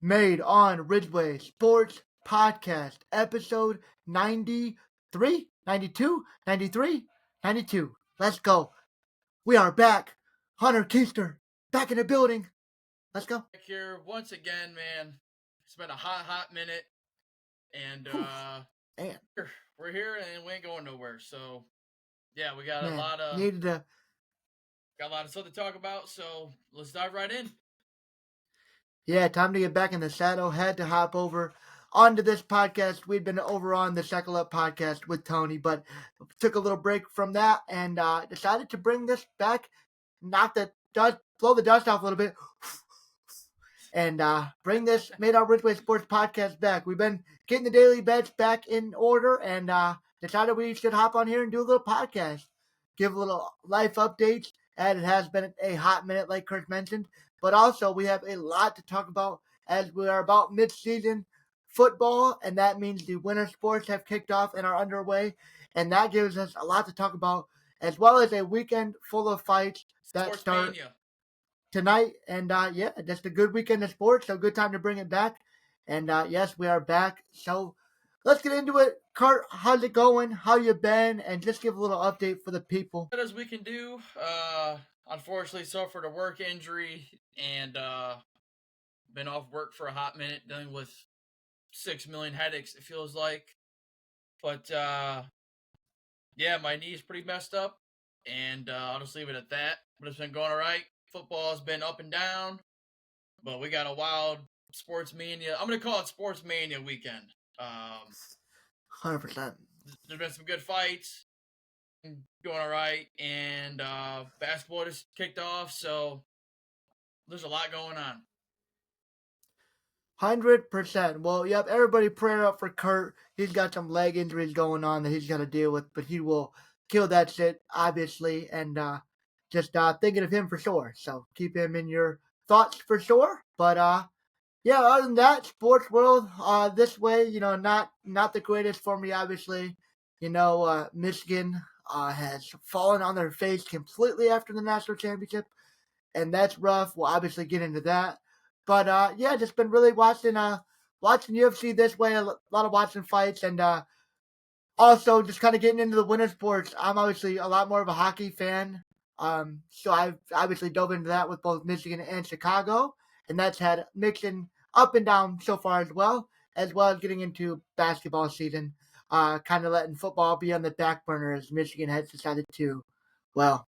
made on Ridgeway Sports Podcast, episode 93, 92, 93, 92. Let's go. We are back. Hunter Keister, back in the building. Let's go. Back here once again, man. It's been a hot minute, and Man, we're here and we ain't going nowhere. So yeah, we got a man, lot of needed to. stuff to talk about. So let's dive right in. Yeah, time to get back in the saddle. Had to hop over onto this podcast. We'd been over on the Shekel Up podcast with Tony, but took a little break from that and decided to bring this back, knock the dust, blow the dust off a little bit, and bring this Made Our Ridgeway Sports Podcast back. We've been getting the daily bets back in order and decided we should hop on here and do a little podcast, give a little life updates, and it has been a hot minute, like Kurt mentioned. But also, we have a lot to talk about as we are about mid-season football, and that means the winter sports have kicked off and are underway, and that gives us a lot to talk about, as well as a weekend full of fights that start tonight. And yeah, just a good weekend of sports, so good time to bring it back. And yes, we are back. So let's get into it. Kurt, how's it going? How you been? And just give a little update for the people. As we can do. Unfortunately, suffered a work injury and been off work for a hot minute, dealing with 6 million headaches. It feels like, but yeah, my knee's pretty messed up, and I'll just leave it at that. But it's been going all right. Football has been up and down, but we got a wild sports mania. I'm gonna call it sports mania weekend. 100%. There's been some good fights, going all right, and basketball just kicked off, so there's a lot going on. 100%. Well, yep, everybody prayer up for Kurt. He's got some leg injuries going on that he's got to deal with, but he will kill that shit, obviously, and just thinking of him for sure. So keep him in your thoughts for sure. But yeah, other than that, sports world this way, not the greatest for me, obviously. Michigan has fallen on their face completely after the national championship, and that's rough. We'll obviously get into that. But yeah, just been really watching UFC this way, a lot of watching fights, and also just kind of getting into the winter sports. I'm obviously a lot more of a hockey fan, so I've obviously dove into that with both Michigan and Chicago, and that's had mixing up and down so far as well as getting into basketball season. Kind of letting football be on the back burner as Michigan has decided to, well,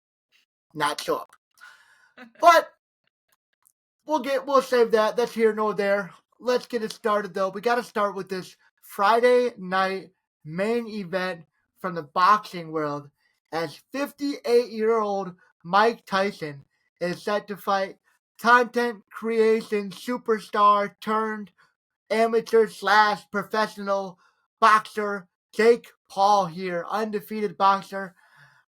not show up. But we'll save that. That's here nor there. Let's get it started though. We got to start with this Friday night main event from the boxing world, as 58-year-old Mike Tyson is set to fight content creation superstar turned amateur / professional boxer Jake Paul here, undefeated boxer.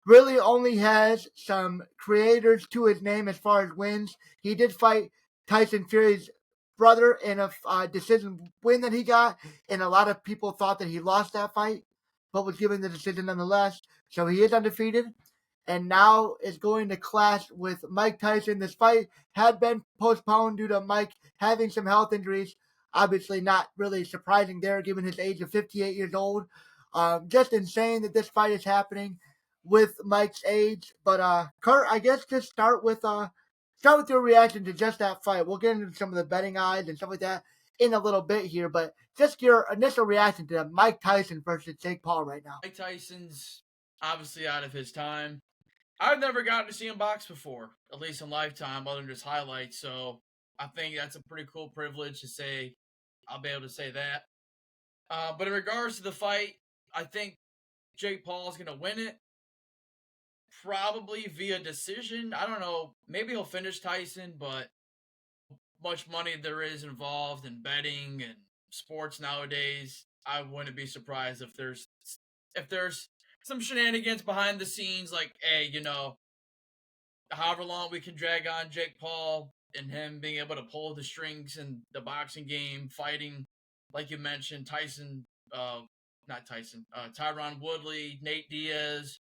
Really only has some creators to his name as far as wins. He did fight Tyson Fury's brother in a decision win that he got, and a lot of people thought that he lost that fight, but was given the decision nonetheless. So he is undefeated, and now is going to clash with Mike Tyson. This fight had been postponed due to Mike having some health injuries. Obviously not really surprising there, given his age of 58 years old. Just insane that this fight is happening with Mike's age. But Kurt, I guess just start with your reaction to just that fight. We'll get into some of the betting odds and stuff like that in a little bit here, but just your initial reaction to Mike Tyson versus Jake Paul right now. Mike Tyson's obviously out of his time. I've never gotten to see him box before, at least in lifetime, other than just highlights. So I think that's a pretty cool privilege to say. I'll be able to say that. But in regards to the fight, I think Jake Paul's going to win it. Probably via decision. I don't know. Maybe he'll finish Tyson, but much money there is involved in betting and sports nowadays, I wouldn't be surprised if there's some shenanigans behind the scenes, like, hey, however long we can drag on Jake Paul and him being able to pull the strings in the boxing game, fighting, like you mentioned, Tyron Woodley, Nate Diaz,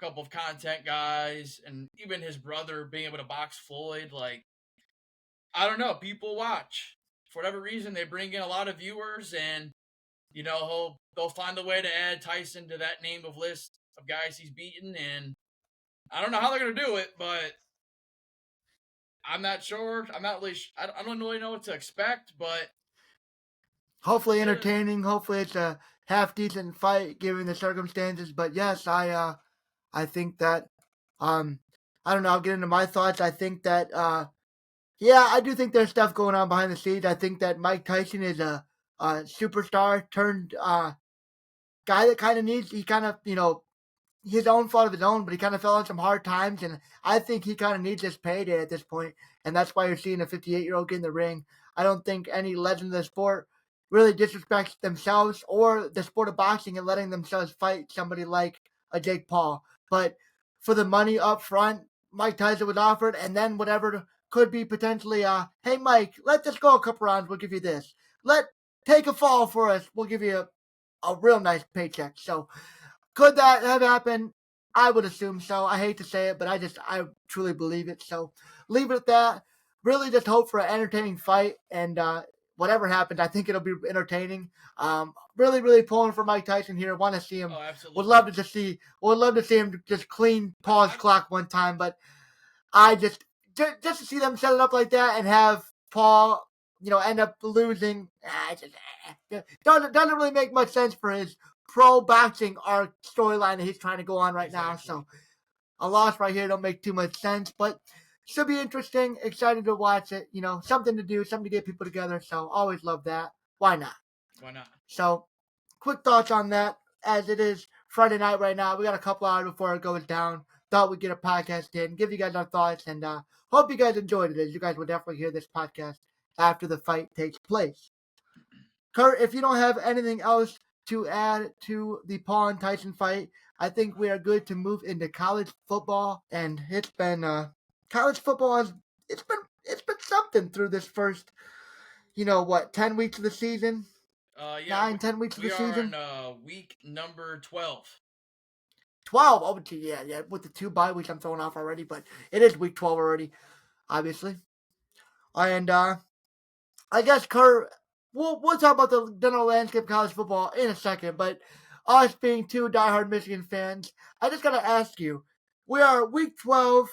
a couple of content guys, and even his brother being able to box Floyd. Like, I don't know, people watch. for whatever reason, they bring in a lot of viewers, and they'll find a way to add Tyson to that name of list of guys he's beaten. And I don't know how they're gonna do it, but I'm not sure. I'm not really. I don't really know what to expect, but Hopefully entertaining. Hopefully it's a half decent fight given the circumstances. But yes, I think that I don't know. I'll get into my thoughts. I think that yeah, I do think there's stuff going on behind the scenes. I think that Mike Tyson is a superstar turned guy that kind of needs. He kind of his own fault of his own, but he kind of fell on some hard times, and I think he kind of needs his payday at this point, and that's why you're seeing a 58-year-old get in the ring. I don't think any legend of the sport really disrespects themselves or the sport of boxing and letting themselves fight somebody like a Jake Paul. But for the money up front, Mike Tyson was offered, and then whatever could be potentially, hey Mike, let this go a couple rounds, we'll give you this. Take a fall for us, we'll give you a real nice paycheck. So could that have happened? I would assume so. I hate to say it, but I truly believe it. So leave it at that. Really just hope for an entertaining fight, and whatever happens, I think it'll be entertaining. Really, really pulling for Mike Tyson here. Want to see him. Oh, absolutely. Would love to see him just clean Paul's clock one time, but I just to see them set it up like that and have Paul, end up losing. Doesn't really make much sense for his pro boxing arc storyline that he's trying to go on right now. So a loss right here don't make too much sense, but should be interesting. Excited to watch it. Something to do, something to get people together. So always love that. Why not? Why not? So quick thoughts on that. As it is Friday night right now, we got a couple hours before it goes down. Thought we'd get a podcast in, give you guys our thoughts, and hope you guys enjoyed it. As you guys will definitely hear this podcast after the fight takes place. Kurt, if you don't have anything else to add to the Paul and Tyson fight, I think we are good to move into college football. And it's been college football it's been something through this first 10 weeks of the season. 10 weeks of the season. We are on week number 12. 12. Oh, yeah. With the 2 bye weeks, I'm throwing off already, but it is week 12 already, obviously. And I guess Kurt, we'll talk about the general landscape of college football in a second, but us being 2 diehard Michigan fans, I just gotta ask you, we are week 12,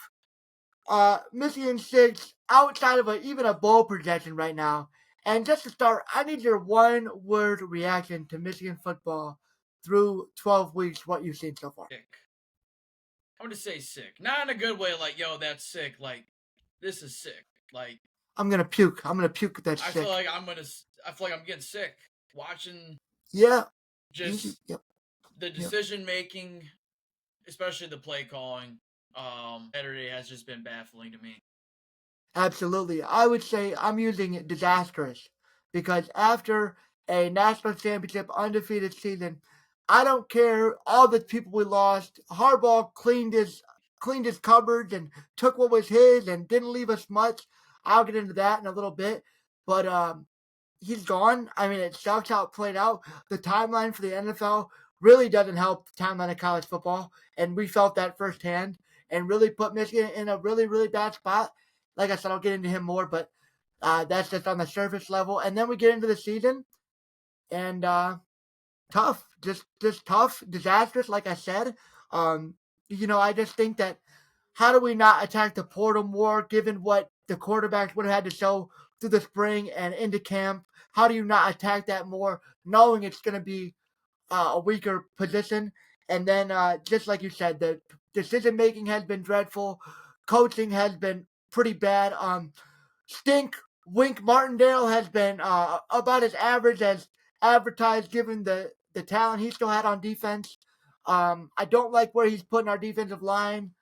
Michigan 6, outside of even a bowl projection right now. And just to start, I need your one-word reaction to Michigan football through 12 weeks, what you've seen so far. Sick. I want to say sick. Not in a good way, like, yo, that's sick. Like, this is sick. Like, I'm gonna puke. That's sick. I feel like I'm getting sick watching. Yeah. Just the decision making, especially the play calling. Saturday has just been baffling to me. Absolutely. I would say I'm using disastrous because after a national championship undefeated season, I don't care all the people we lost. Harbaugh cleaned his cupboards and took what was his and didn't leave us much. I'll get into that in a little bit. But he's gone. I mean, it sucks how it played out. The timeline for the NFL really doesn't help the timeline of college football, and we felt that firsthand and really put Michigan in a really, really bad spot. Like I said, I'll get into him more, but that's just on the surface level. And then we get into the season, and tough, just tough, disastrous. Like I said, I just think that how do we not attack the portal more, given what the quarterbacks would have had to show through the spring and into camp? How do you not attack that more, knowing it's going to be a weaker position? And then, just like you said, the decision making has been dreadful. Coaching has been pretty bad. Wink Martindale has been about as average as advertised, given the talent he still had on defense. I don't like where he's putting our defensive line.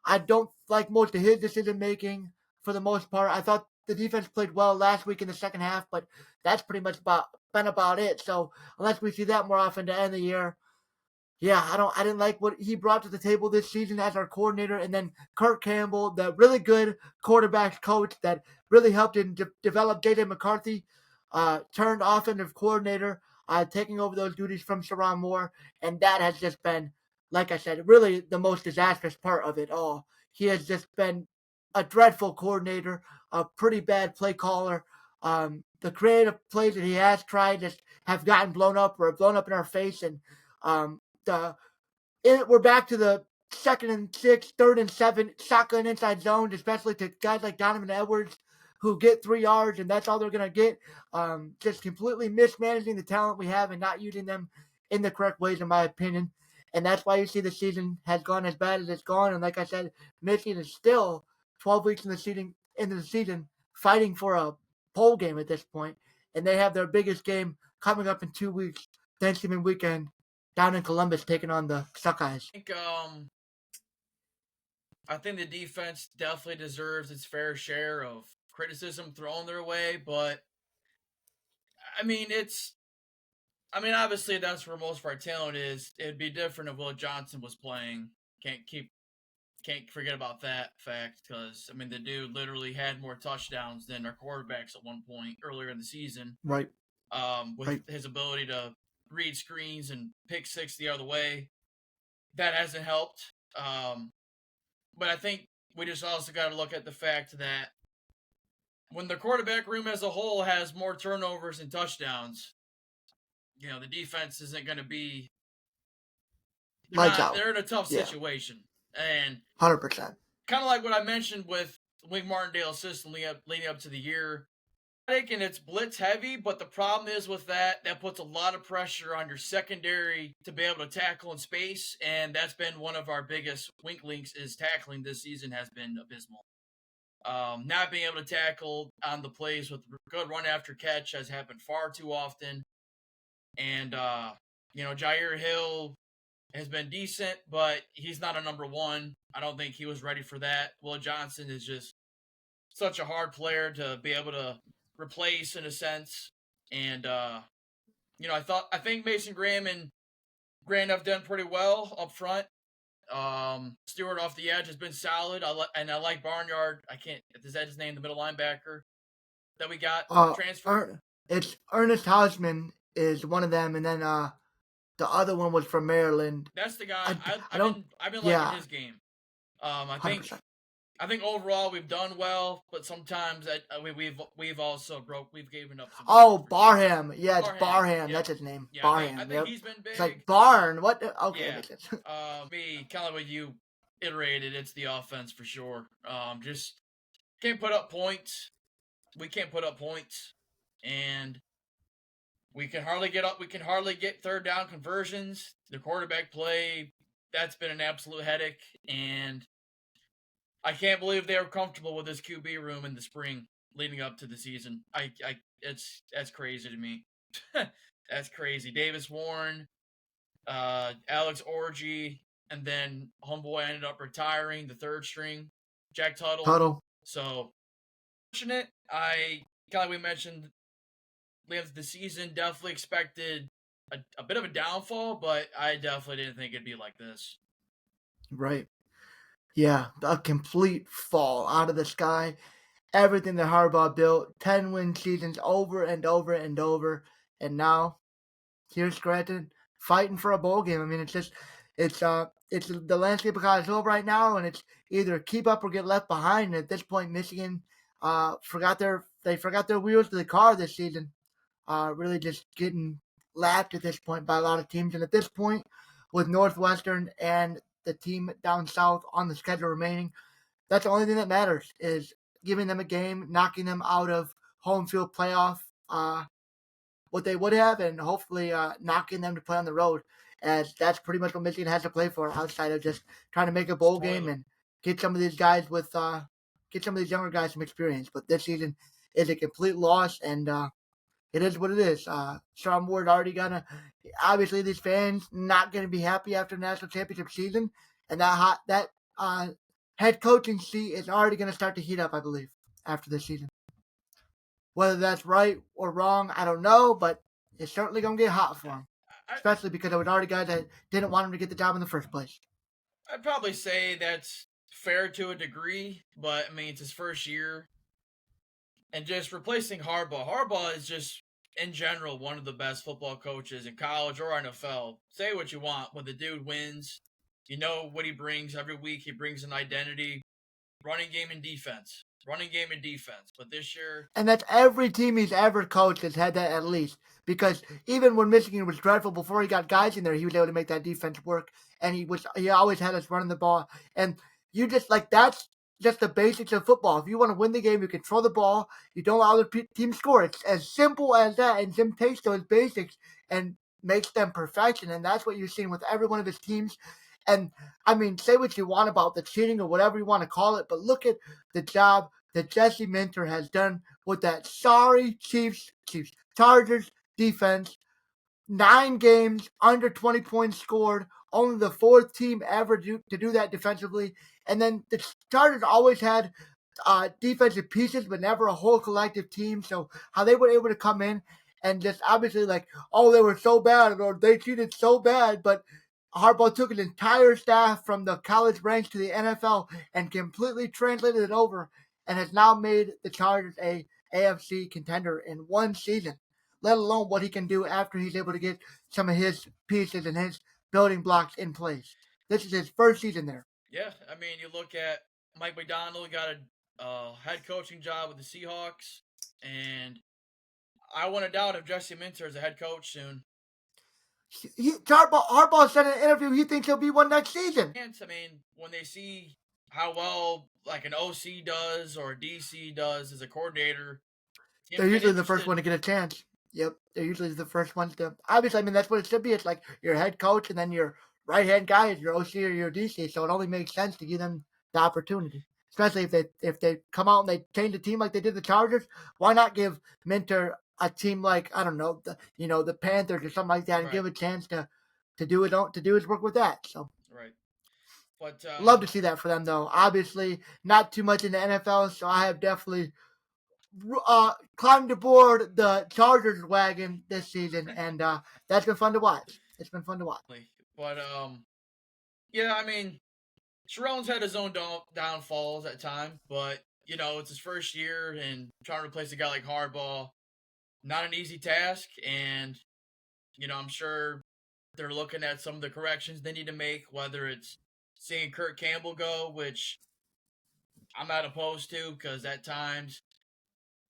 I don't like most of his decision making for the most part. I thought the defense played well last week in the second half, but that's pretty much been about it. So unless we see that more often to end the year, yeah, I didn't like what he brought to the table this season as our coordinator. And then Kurt Campbell, the really good quarterbacks coach that really helped him develop J.J. McCarthy, turned offensive coordinator, taking over those duties from Sharon Moore. And that has just been, like I said, really the most disastrous part of it all. He has just been a dreadful coordinator, a pretty bad play caller, The creative plays that he has tried just have gotten blown up or blown up in our face, and we're back to the 2nd and 6, 3rd and 7 shotgun inside zones, especially to guys like Donovan Edwards who get 3 yards and that's all they're going to get. Just completely mismanaging the talent we have and not using them in the correct ways, in my opinion. And that's why you see the season has gone as bad as it's gone. And like I said, Michigan is still 12 weeks into the season fighting for a bowl game at this point. And they have their biggest game coming up in 2 weeks, Thanksgiving weekend, down in Columbus, taking on the Suckeyes. I think the defense definitely deserves its fair share of criticism thrown their way, but obviously that's where most of our talent is. It'd be different if Will Johnson was playing. Can't forget about that fact, because the dude literally had more touchdowns than our quarterbacks at one point earlier in the season. Right. With his ability to read screens and pick six the other way, that hasn't helped. But I think we just also got to look at the fact that when the quarterback room as a whole has more turnovers and touchdowns, the defense isn't going to be. They're in a tough situation, and 100%. Kind of like what I mentioned with Wink Martindale's system leading up to the year. And it's blitz heavy, but the problem is with that puts a lot of pressure on your secondary to be able to tackle in space, and that's been one of our biggest weak links is tackling this season has been abysmal. Not being able to tackle on the plays with good run after catch has happened far too often. And, Jair Hill has been decent, but he's not a number one. I don't think he was ready for that. Will Johnson is just such a hard player to be able to replace in a sense. And, I think Mason Graham and Grant have done pretty well up front. Stewart off the edge has been solid. I like Barnyard. Is that his name? The middle linebacker that we got transferred? It's Ernest Hausman is one of them, and then the other one was from Maryland. That's the guy. I've been liking his game. I think overall we've done well, but sometimes we've also we've given up. Barham. Yeah, it's Barham. Yep. That's his name. Yeah, Barham. I think he's been big. It's like Barn. What? Okay. Yeah. Kind of what you iterated. It's the offense for sure. Just can't put up points. We can't put up points, and we can hardly get up. We can hardly get third down conversions. The quarterback play, that's been an absolute headache, and I can't believe they were comfortable with this QB room in the spring leading up to the season. That's crazy to me. That's crazy. Davis Warren, Alex Orgy, and then homeboy ended up retiring, the third string, Jack Tuttle. So, fortunate. We mentioned, the season definitely expected a bit of a downfall, but I definitely didn't think it'd be like this. Right. Yeah, a complete fall out of the sky. Everything that Harbaugh built, 10-win seasons over and over and over, and now here's Scranton fighting for a bowl game. It's the landscape of college football right now, and it's either keep up or get left behind. And at this point, Michigan forgot their wheels to the car this season. Really just getting lapped at this point by a lot of teams, and at this point, with Northwestern and the team down south on the schedule remaining, that's the only thing that matters is giving them a game, knocking them out of home field playoff, what they would have, and hopefully knocking them to play on the road, as that's pretty much what Michigan has to play for outside of just trying to make a bowl game and get some of these guys get some of these younger guys some experience. But this season is a complete loss, and it is what it is. Sean Ward obviously these fans not gonna be happy after the national championship season, and that head coaching seat is already gonna start to heat up, I believe, after this season. Whether that's right or wrong, I don't know, but it's certainly gonna get hot for him, especially because there was already guys that didn't want him to get the job in the first place. I'd probably say that's fair to a degree, but it's his first year. And just replacing Harbaugh. Harbaugh is just, in general, one of the best football coaches in college or NFL. Say what you want. When the dude wins, you know what he brings every week. He brings an identity, running game and defense. running game and defense. But this year, And that's every team he's ever coached has had that at least. Because even when Michigan was dreadful before he got guys in there, he was able to make that defense work. And he always had us running the ball. And you just that's just the basics of football. If you want to win the game, you control the ball. You don't allow the team score. It's as simple as that. And Jim takes those basics and makes them perfection. And that's what you're seeing with every one of his teams. And I mean, say what you want about the cheating or whatever you want to call it, but look at the job that Jesse Minter has done with that sorry Chiefs Chargers defense. 9 games, under 20 points scored, only the 4th team ever to do that defensively. And then the Chargers always had defensive pieces, but never a whole collective team. So how they were able to come in and just obviously they were so bad or they cheated so bad, but Harbaugh took an entire staff from the college ranks to the NFL and completely translated it over and has now made the Chargers a AFC contender in one season, let alone what he can do after he's able to get some of his pieces and his building blocks in place. This is his first season there. Yeah, I mean, you look at Mike McDonald got a head coaching job with the Seahawks, and I wouldn't doubt if Jesse Minter is a head coach soon. Harbaugh said in an interview he thinks he'll be one next season. I mean, when they see how well like an OC does or a DC does as a coordinator, they're usually the first one to get a chance. Yep, they're usually the first ones to. Obviously, I mean that's what it should be. It's like your head coach and then your right hand guy is your OC or your DC. So it only makes sense to give them the opportunity, especially if they come out and they change the team like they did the Chargers. Why not give Minter a team like I don't know the Panthers or something like that and give a chance to do his work with that. So right. But love to see that for them though. Obviously, not too much in the NFL, so I have definitely climbed aboard the Chargers wagon this season, and that's been fun to watch. It's been fun to watch. But yeah, I mean, Sharon's had his own downfalls at times, but it's his first year, and trying to replace a guy like Harbaugh, not an easy task. And I'm sure they're looking at some of the corrections they need to make, whether it's seeing Kurt Campbell go, which I'm not opposed to, because at times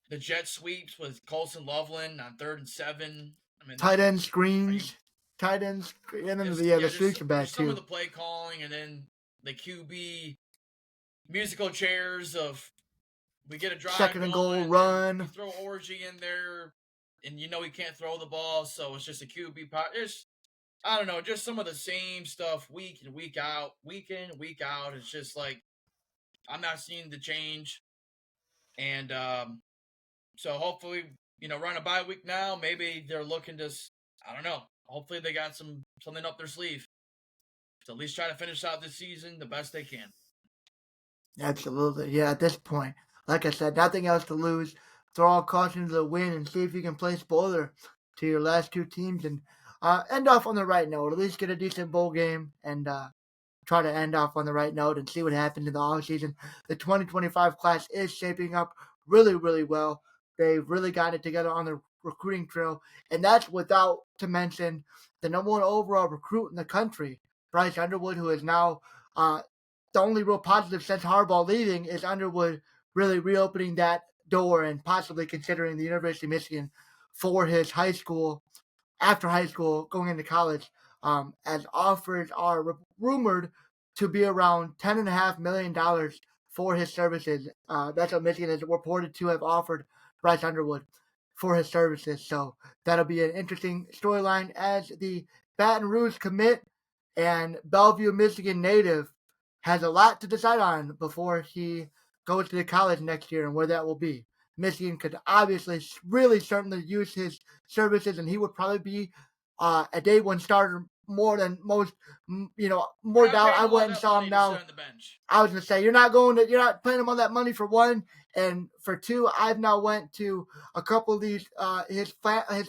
the jet sweeps with Colson Loveland on 3rd and 7. I mean, tight end screens, and then the sweeps are bad some too. Of the play calling, and then the QB musical chairs of we get a drive, 2nd and goal run. You throw Orgy in there, and he can't throw the ball, so it's just a QB pot. I don't know, just some of the same stuff week in, week out. It's just like I'm not seeing the change, and so hopefully, we're on a bye week now. Maybe they're looking to, I don't know. Hopefully they got something up their sleeve to at least try to finish out this season the best they can. Absolutely, yeah. At this point, like I said, nothing else to lose. Throw all caution to the wind and see if you can play spoiler to your last 2 teams and end off on the right note. At least get a decent bowl game and try to end off on the right note and see what happens in the offseason. The 2025 class is shaping up really, really well. They've really got it together on the recruiting trail, and that's without to mention the number 1 overall recruit in the country, Bryce Underwood, who is now the only real positive since Harbaugh leaving is Underwood really reopening that door and possibly considering the University of Michigan for his high school, after high school, going into college, as offers are rumored to be around $10.5 million for his services. That's what Michigan is reported to have offered Bryce Underwood for his services. So that'll be an interesting storyline as the Baton Rouge commit and Bellevue, Michigan native has a lot to decide on before he goes to the college next year and where that will be. Michigan could obviously really certainly use his services, and he would probably be a day 1 starter more than most. More doubt. I went and saw him now. I was gonna say you're not paying him all that money for 1, and for 2, I've now went to a couple of these his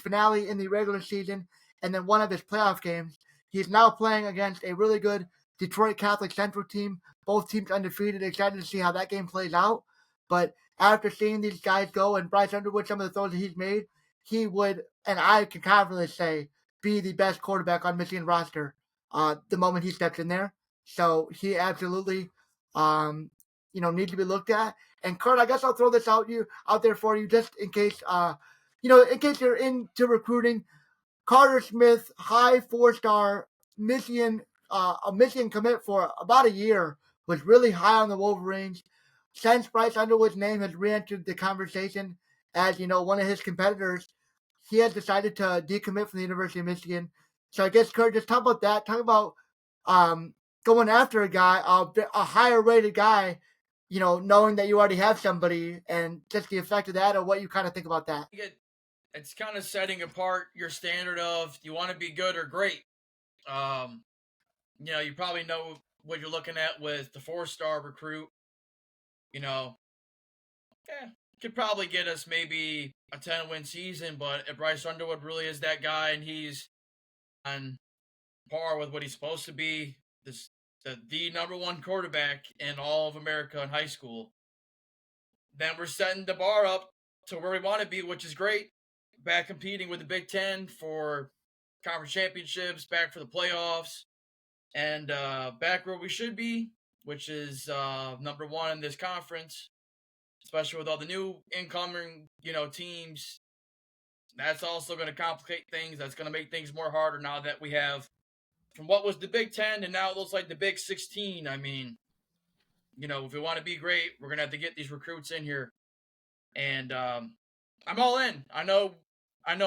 finale in the regular season, and then one of his playoff games. He's now playing against a really good Detroit Catholic Central team. Both teams undefeated. Excited to see how that game plays out. But after seeing these guys go and Bryce Underwood, some of the throws that he's made, he would, and I can confidently say, be the best quarterback on Michigan roster the moment he steps in there. So he absolutely, needs to be looked at. And Kurt, I guess I'll throw this out there for you just in case in case you're into recruiting. Carter Smith, high 4-star Michigan, a Michigan commit for about a year, was really high on the Wolverines. Since Bryce Underwood's name has re-entered the conversation as one of his competitors, he has decided to decommit from the University of Michigan. So I guess Kurt, just talk about that. Talk about going after a guy, a higher rated guy, knowing that you already have somebody, and just the effect of that, or what you kind of think about that. It's kind of setting apart your standard of you want to be good or great. You probably know what you're looking at with the 4-star recruit. Could probably get us maybe a 10-win season, but if Bryce Underwood really is that guy and he's on par with what he's supposed to be, the number one quarterback in all of America in high school, then we're setting the bar up to where we want to be, which is great. Back competing with the Big Ten for conference championships, back for the playoffs, and back where we should be, which is number one in this conference, especially with all the new incoming, teams. That's also going to complicate things. That's going to make things more harder now that we have, from what was the Big Ten and now it looks like the Big 16. I mean, if we want to be great, we're going to have to get these recruits in here. And I'm all in. I know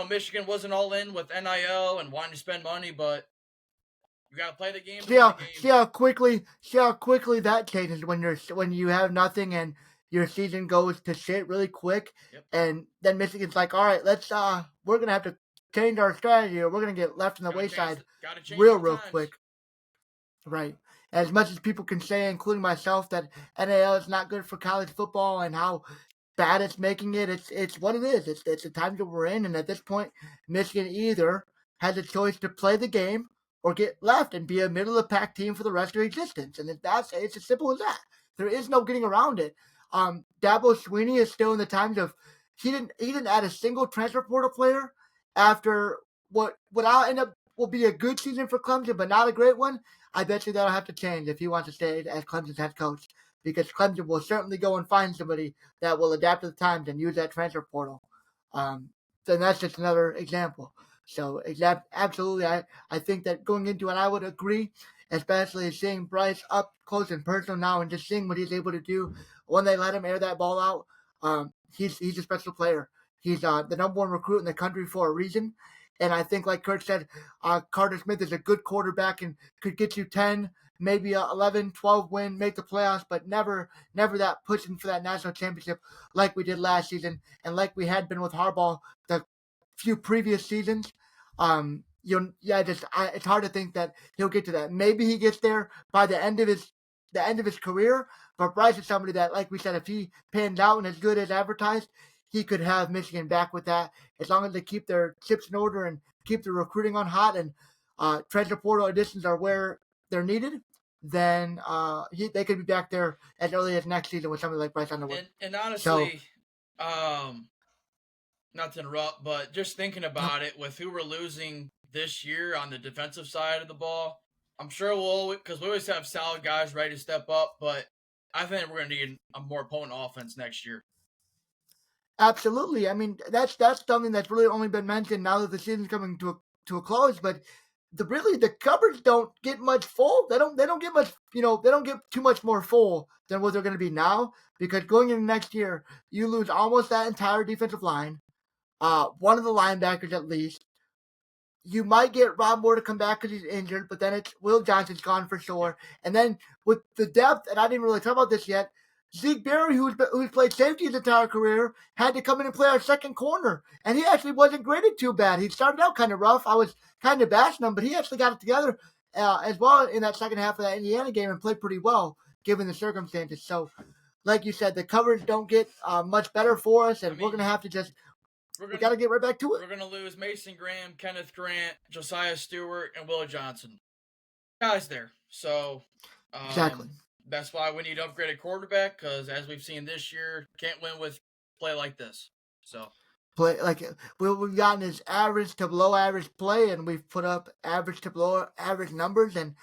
Michigan wasn't all in with NIL and wanting to spend money, but you got to play the game. See how quickly that changes when you have nothing and your season goes to shit really quick. Yep. And then Michigan's like, all right, let's we're gonna have to change our strategy, or we're gonna get left in the wayside real quick. Right. As much as people can say, including myself, that NIL is not good for college football and how bad it's making it, it's what it is. It's the time that we're in, and at this point, Michigan either has a choice to play the game or get left and be a middle of the pack team for the rest of their existence. And it's as simple as that. There is no getting around it. Dabo Swinney is still in the times of he didn't add a single transfer portal player after what I'll end up will be a good season for Clemson, but not a great one. I bet you that'll have to change if he wants to stay as Clemson's head coach, because Clemson will certainly go and find somebody that will adapt to the times and use that transfer portal. Then that's just another example. So absolutely, I think that going into it, I would agree, especially seeing Bryce up close and personal now and just seeing what he's able to do when they let him air that ball out. He's a special player. He's the number one recruit in the country for a reason. And I think, like Kurt said, Carter Smith is a good quarterback and could get you 10, maybe 11, 12 win, make the playoffs, but never that pushing for that national championship like we did last season and like we had been with Harbaugh the few previous seasons. It's hard to think that he'll get to that. Maybe he gets there by the end of his career, but Bryce is somebody that, like we said, if he panned out and as good as advertised, he could have Michigan back with that as long as they keep their chips in order and keep the recruiting on hot and transfer portal additions are where they're needed. Then they could be back there as early as next season with somebody like Bryce Underwood. And honestly, not to interrupt, but just thinking about it with who we're losing this year on the defensive side of the ball, I'm sure because we always have solid guys ready to step up, but I think we're going to need a more potent offense next year. Absolutely. I mean, that's something that's really only been mentioned now that the season's coming to a close. But the cupboards don't get much full. They don't get much. They don't get too much more full than what they're going to be now. Because going into next year, you lose almost that entire defensive line, one of the linebackers at least. You might get Rob Moore to come back because he's injured, but then it's Will Johnson's gone for sure. And then with the depth, and I didn't really talk about this yet, Zeke Berry, who's played safety his entire career, had to come in and play our second corner. And he actually wasn't graded too bad. He started out kind of rough. I was kind of bashing him, but he actually got it together as well in that second half of that Indiana game and played pretty well given the circumstances. So, like you said, the coverage don't get much better for us, and we're going to have to we got to get right back to it. We're going to lose Mason Graham, Kenneth Grant, Josiah Stewart, and Will Johnson. Guys there. So, exactly. That's why we need to upgrade a quarterback, because as we've seen this year, can't win with play like this. So play like we've gotten is average to below average play, and we've put up average to below average numbers. And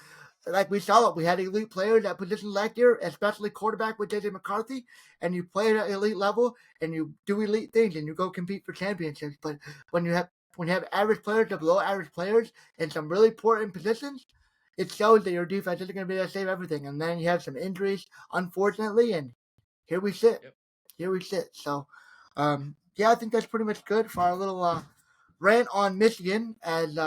like we saw it, we had elite players at positions last year, especially quarterback with JJ McCarthy, and you play at an elite level and you do elite things and you go compete for championships. But when you have average players to below average players in some really important positions, it shows that your defense isn't going to be able to save everything. And then you have some injuries, unfortunately, and here we sit. Yep. Here we sit. So, yeah, I think that's pretty much good for our little rant on Michigan as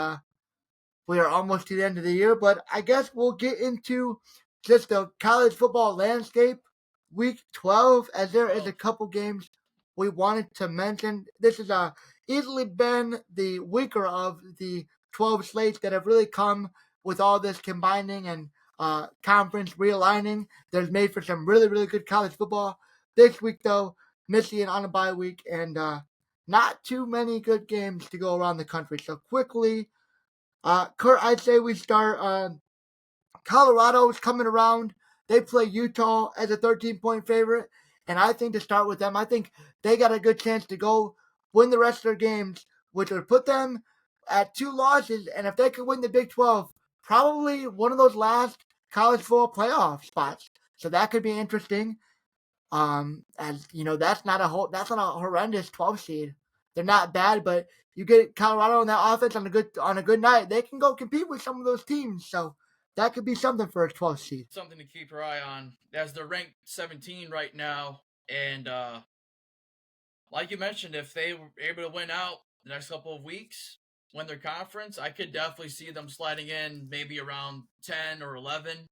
we are almost to the end of the year. But I guess we'll get into just the college football landscape week 12, as there is a couple games we wanted to mention. This has easily been the weaker of the 12 slates that have really come with all this combining and conference realigning. There's made for some really, really good college football. This week, though, Michigan on a bye week and not too many good games to go around the country. So quickly, Kurt, I'd say we start. Colorado's coming around. They play Utah as a 13-point favorite. And I think to start with them, I think they got a good chance to go win the rest of their games, which would put them at 2 losses. And if they could win the Big 12, probably one of those last college football playoff spots. So that could be interesting. As you know, that's not a horrendous 12 seed. They're not bad, but you get Colorado on that offense on a good night, they can go compete with some of those teams. So that could be something for a 12 seed. Something to keep your eye on, as they're ranked 17 right now, and like you mentioned, if they were able to win out the next couple of weeks, win their conference, I could definitely see them sliding in maybe around 10 or 11.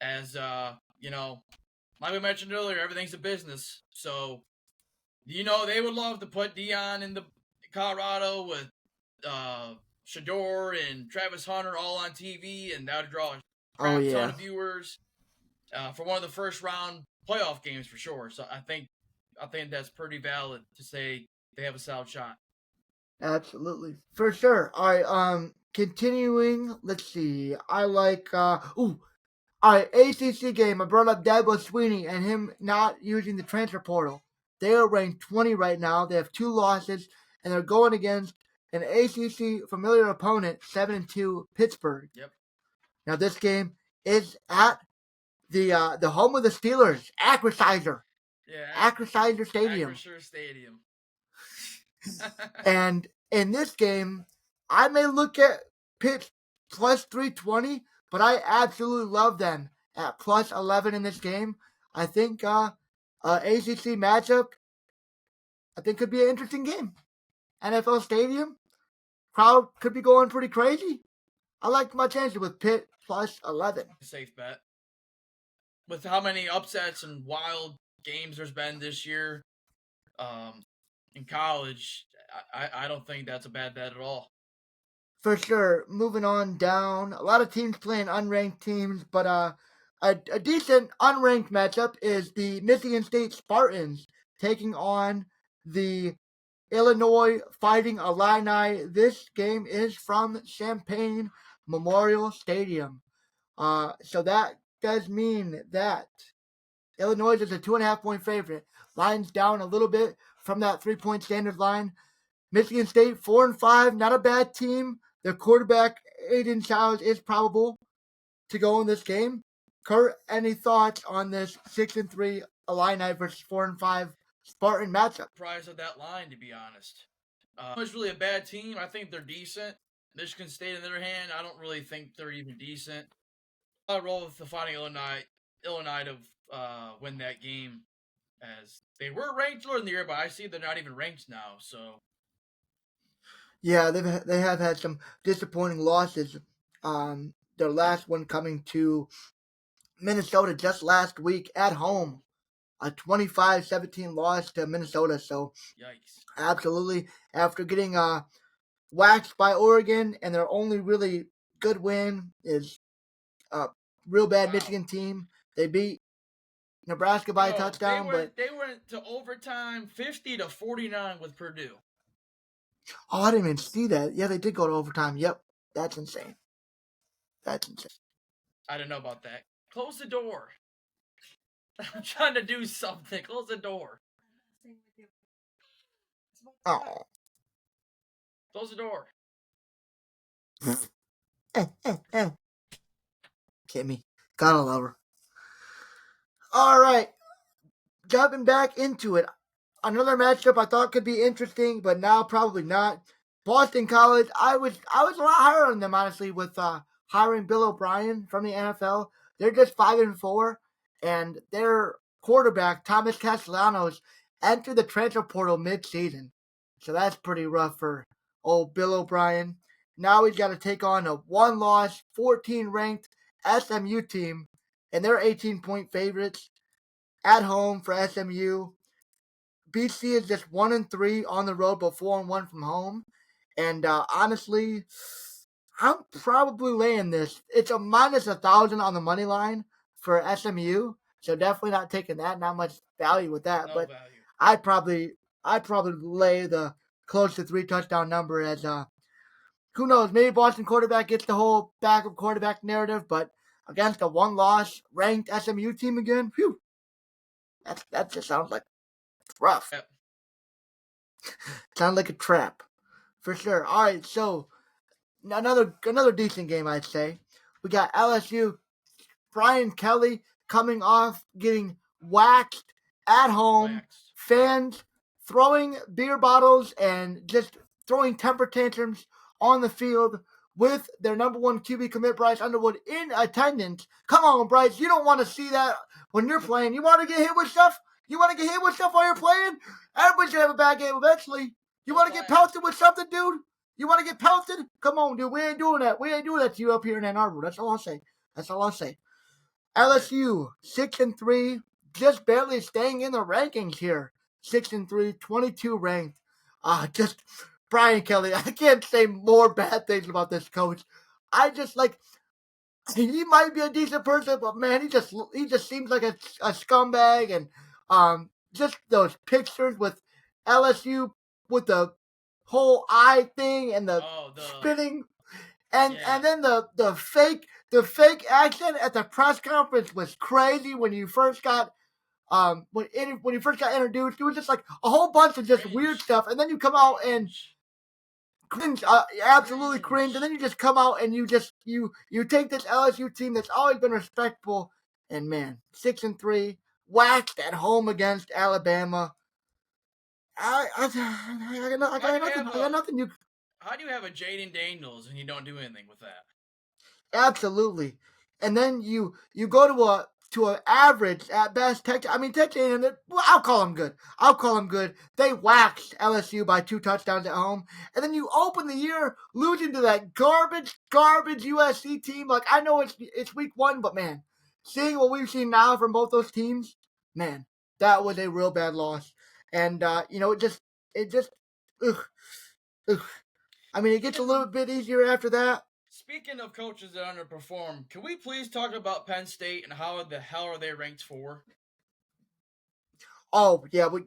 As you know, like we mentioned earlier, everything's a business. So, they would love to put Dion in the Colorado with Shador and Travis Hunter all on TV, and that would draw a ton of viewers for one of the first round playoff games for sure. So I think that's pretty valid to say they have a solid shot. Absolutely, for sure. All right, continuing. Let's see. I like all right, ACC game. I brought up Dabo Sweeney and him not using the transfer portal. They are ranked 20 right now. They have 2 losses, and they're going against an ACC familiar opponent, 7-2 Pittsburgh. Yep. Now this game is at the home of the Steelers, Acrisure. Yeah. Acrisure Stadium. Acrisure Stadium. And in this game, I may look at Pitt plus 320, but I absolutely love them at plus 11 in this game. I think ACC matchup, I think could be an interesting game. NFL Stadium, crowd could be going pretty crazy. I like my chances with Pitt plus 11. Safe bet. With how many upsets and wild games there's been this year in college, I don't think that's a bad bet at all. For sure. Moving on down, a lot of teams playing unranked teams, but a decent unranked matchup is the Michigan State Spartans taking on the Illinois Fighting Illini. This game is from Champaign Memorial Stadium. So that does mean that Illinois is a 2.5-point favorite. Line's down a little bit from that 3-point standard line. Michigan State 4-5, not a bad team. Their quarterback Aiden Childs is probable to go in this game. Kurt, any thoughts on this 6-3 Illini versus 4-5 Spartan matchup? Surprised at that line, to be honest. It's really a bad team. I think they're decent. Michigan State, on the other hand, I don't really think they're even decent. I'll roll with the Fighting Illinois to win that game, as they were ranked earlier in the year, but I see they're not even ranked now. So yeah, they have had some disappointing losses. Their last one coming to Minnesota just last week at home, a 25-17 loss to Minnesota. So, yikes! Absolutely, after getting waxed by Oregon, and their only really good win is a real bad Michigan team. They beat Nebraska by a touchdown, they went to overtime, 50-49 with Purdue. Oh, I didn't even see that. Yeah, they did go to overtime. Yep, that's insane. I didn't know about that. Close the door. I'm trying to do something. Close the door. Oh. Close the door. Kimmy. Gotta love her. All right. Jumping back into it. Another matchup I thought could be interesting, but now probably not. Boston College, I was a lot higher on them, honestly, with hiring Bill O'Brien from the NFL. They're just 5-4, and their quarterback, Thomas Castellanos, entered the transfer portal mid-season. So that's pretty rough for old Bill O'Brien. Now he's got to take on a one-loss, 14-ranked SMU team, and they're 18-point favorites at home for SMU. BC is just 1-3 on the road, but 4-1 from home. And honestly, I'm probably laying this. It's a minus 1,000 on the money line for SMU, so definitely not taking that. Not much value with that, No but value. I'd probably lay the close to 3 touchdown number as who knows, maybe Boston quarterback gets the whole backup quarterback narrative, but against a one-loss ranked SMU team again, whew, that just sounds like rough. Yep. Sounds like a trap, for sure. All right, so another decent game, I'd say. We got LSU, Brian Kelly coming off getting waxed at home. Fans throwing beer bottles and just throwing temper tantrums on the field with their number one QB commit, Bryce Underwood, in attendance. Come on, Bryce. You don't want to see that when you're playing. You want to get hit with stuff? You want to get hit with stuff while you're playing? Everybody's going to have a bad game eventually. You want to get pelted with something, dude? You want to get pelted? Come on, dude. We ain't doing that. We ain't doing that to you up here in Ann Arbor. That's all I'll say. LSU, 6-3, just barely staying in the rankings here. 6-3, 22 ranked. Just Brian Kelly. I can't say more bad things about this coach. I just he might be a decent person, but man, he just seems like a scumbag. And just those pictures with LSU with the whole eye thing and the spinning, and then the fake accent at the press conference was crazy when you first got when you first got introduced. It was just like a whole bunch of just weird stuff, and then you come out and cringe, absolutely cringe, and then you just come out and you take this LSU team that's always been respectable, and man, 6-3, waxed at home against Alabama. I got nothing. How do you have a Jaden Daniels and you don't do anything with that? Absolutely, and then you go to an average at best Texas. I mean, Texas A&M. I'll call them good. They waxed LSU by 2 touchdowns at home, and then you open the year losing to that garbage USC team. Like, I know it's week 1, but man, seeing what we've seen now from both those teams, man, that was a real bad loss. And it just ugh. I mean, it gets a little bit easier after that. Speaking of coaches that underperform, can we please talk about Penn State and how the hell are they ranked 4? Oh yeah, we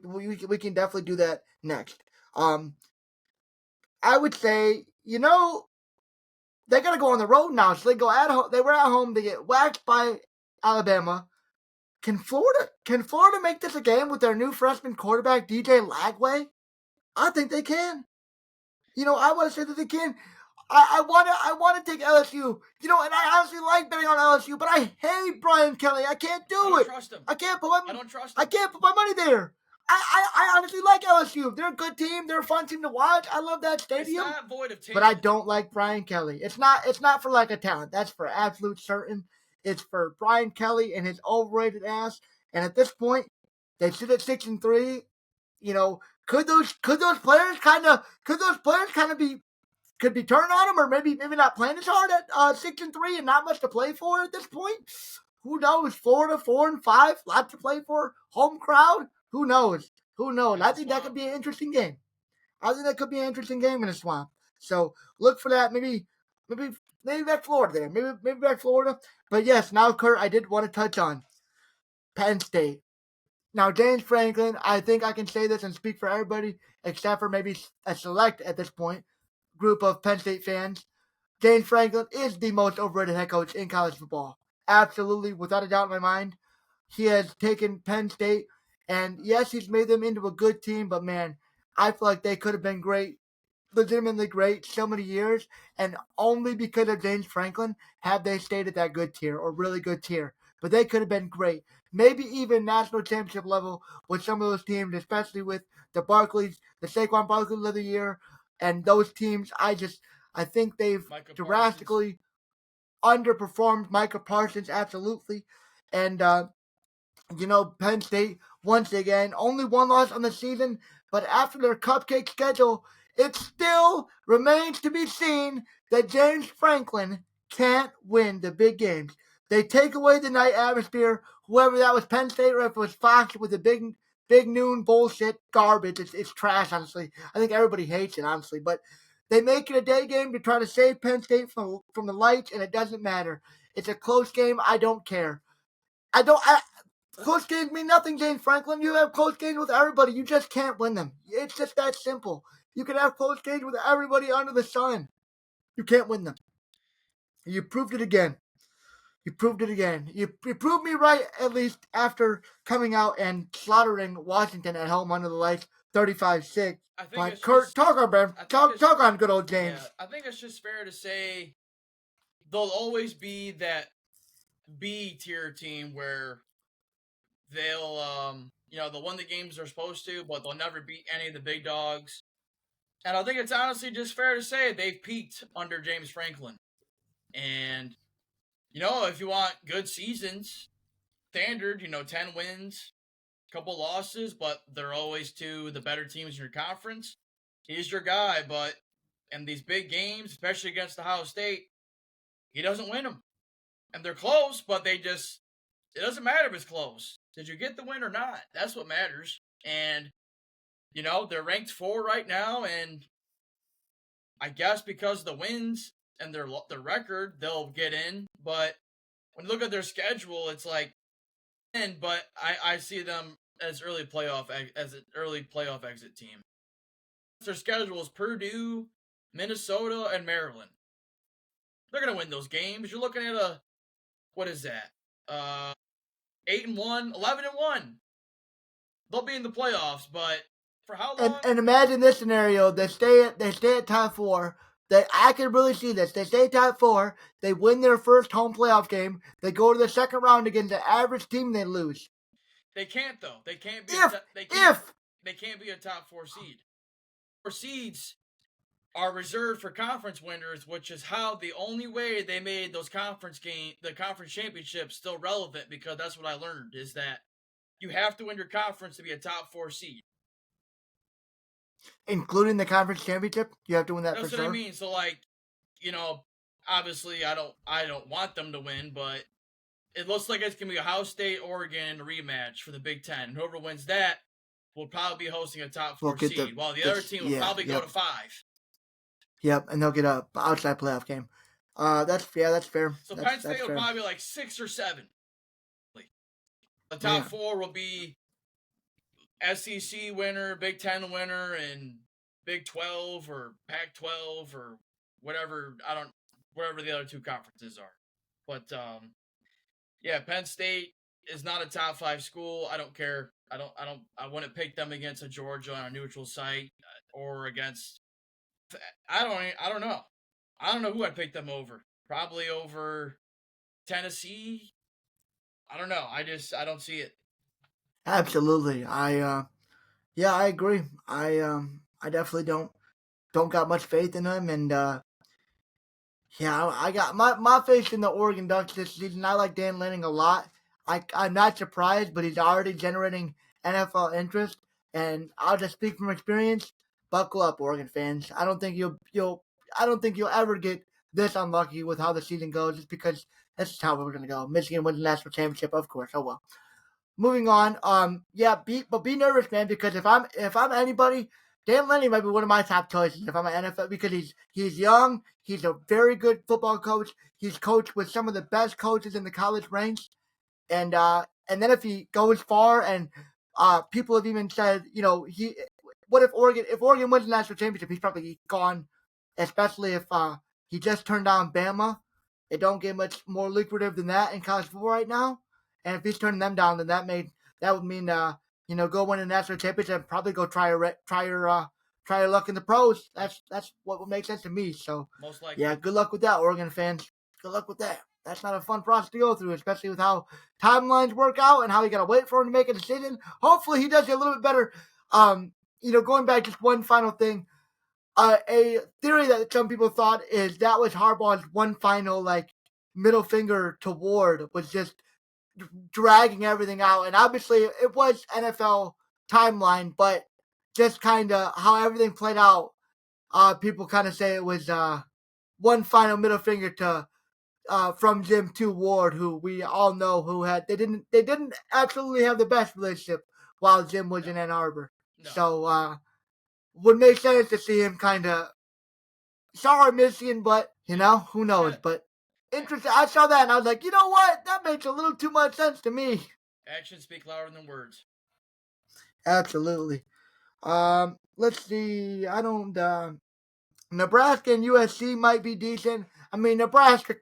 can definitely do that next. I would say, they gotta go on the road now. So they go at home. They were at home. They get waxed by Alabama. Can Florida make this a game with their new freshman quarterback DJ Lagway? I think they can. I want to say that they can. I want to take LSU. And I honestly like betting on LSU, but I hate Brian Kelly. I can't do it. Trust him. I can't put my I don't trust him. I can't put my money there. I honestly like LSU. They're a good team. They're a fun team to watch. I love that stadium. It's not void of talent. But I don't like Brian Kelly. It's not for lack of talent. That's for absolute certain. It's for Brian Kelly and his overrated ass. And at this point, they sit at 6-3. Could those players kind of be turned on them, or maybe not playing as hard at 6-3 and not much to play for at this point? Who knows? Florida 4-5, lots to play for. Home crowd. Who knows? I think that could be an interesting game. in the swamp. So look for that. Maybe back Florida there. Maybe back Florida. But yes, now Kurt, I did want to touch on Penn State. Now, James Franklin, I think I can say this and speak for everybody, except for maybe a select at this point group of Penn State fans. James Franklin is the most overrated head coach in college football. Absolutely, without a doubt in my mind. He has taken Penn State, and yes, he's made them into a good team, but man, I feel like they could have been great legitimately great so many years, and only because of James Franklin have they stayed at that good tier or really good tier. But they could have been great. Maybe even national championship level with some of those teams, especially with the Barkleys, the Saquon Barkley of the year, and those teams. I think they've Micah Parsons. drastically underperformed Micah Parsons, absolutely. And Penn State, once again, only one loss on the season, but after their cupcake schedule, it still remains to be seen that James Franklin can't win the big games. They take away the night atmosphere, whoever that was, Penn State or if it was Fox with the big noon bullshit garbage. It's trash, honestly. I think everybody hates it, honestly, but they make it a day game to try to save Penn State from the lights, and it doesn't matter. It's a close game. I don't care. Close games mean nothing, James Franklin. You have close games with everybody. You just can't win them. It's just that simple. You can have close games with everybody under the sun. You can't win them. You proved it again. You proved it again. You proved me right, at least after coming out and slaughtering Washington at home under the lights 35-6. But Kurt, talk on good old James. Yeah, I think it's just fair to say they'll always be that B tier team where they'll they'll win the games they're supposed to, but they'll never beat any of the big dogs. And I think it's honestly just fair to say they've peaked under James Franklin. And if you want good seasons, standard, 10 wins, couple losses, but they're always to the better teams in your conference. He's your guy, but in these big games, especially against Ohio State, he doesn't win them. And they're close, but it doesn't matter if it's close. Did you get the win or not? That's what matters. And, they're ranked 4 right now, and I guess because of the wins and their record, they'll get in. But when you look at their schedule, it's like, but I see them as an early playoff exit team. Their schedule is Purdue, Minnesota, and Maryland. They're gonna win those games. You're looking at what is that? 8-1, 11-1. They'll be in the playoffs, but for how long? And imagine this scenario: they stay at top 4. I can really see this. They stay top 4. They win their first home playoff game. They go to the second round against the average team. They lose. They can't though. They can't be. They can't be a top 4 seed. 4 seeds are reserved for conference winners, which is how the only way they made those the conference championships still relevant, because that's what I learned, is that you have to win your conference to be a top 4 seed. Including the conference championship? You have to win that That's for what sure? I mean. So, obviously I don't want them to win, but it looks like it's going to be Ohio State, Oregon, rematch for the Big Ten. Whoever wins that will probably be hosting a top 4 seed, while the other team will probably go to 5. Yep, and they'll get a outside playoff game. That's fair. So Penn State will probably be like 6 or 7. The top 4 will be SEC winner, Big Ten winner, and Big 12 or Pac-12 or whatever. Whatever the other 2 conferences are. But Penn State is not a top 5 school. I don't care. I wouldn't pick them against a Georgia on a neutral site or against. I don't know. I don't know who I'd pick them over. Probably over Tennessee. I don't know. I don't see it. Absolutely. I agree. I definitely don't got much faith in them, and I got my faith in the Oregon Ducks this season. I like Dan Lanning a lot. I'm not surprised, but he's already generating NFL interest, and I'll just speak from experience. Buckle up, Oregon fans. I don't think you'll ever get this unlucky with how the season goes, just because that's just how we're gonna go. Michigan wins the national championship, of course. Oh well. Moving on. Be nervous, man, because if I'm anybody, Dan Lanning might be one of my top choices if I'm an NFL, because he's young, he's a very good football coach. He's coached with some of the best coaches in the college ranks, and then if he goes far, and people have even said, what if Oregon wins the national championship, he's probably gone, especially if he just turned down Bama. It don't get much more lucrative than that in college football right now. And if he's turning them down, then that would mean go win a national championship and probably go try try your luck in the pros. That's what would make sense to me. So most likely. yeah, good luck with that, Oregon fans. Good luck with that. That's not a fun process to go through, especially with how timelines work out and how you got to wait for him to make a decision. Hopefully, he does get a little bit better. Going back, just one final thing. A theory that some people thought is that was Harbaugh's one final middle finger to Ward, was just dragging everything out, and obviously it was NFL timeline, but just kind of how everything played out. People kind of say it was one final middle finger to from Jim to Ward, who we all know they didn't absolutely have the best relationship while Jim was in Ann Arbor. No. So would make sense to see him kind of sorry Michigan, but who knows? But interesting. I saw that and I was like, you know what? That makes a little too much sense to me. Actions speak louder than words. Absolutely. Let's see. Nebraska and USC might be decent. I mean, Nebraska,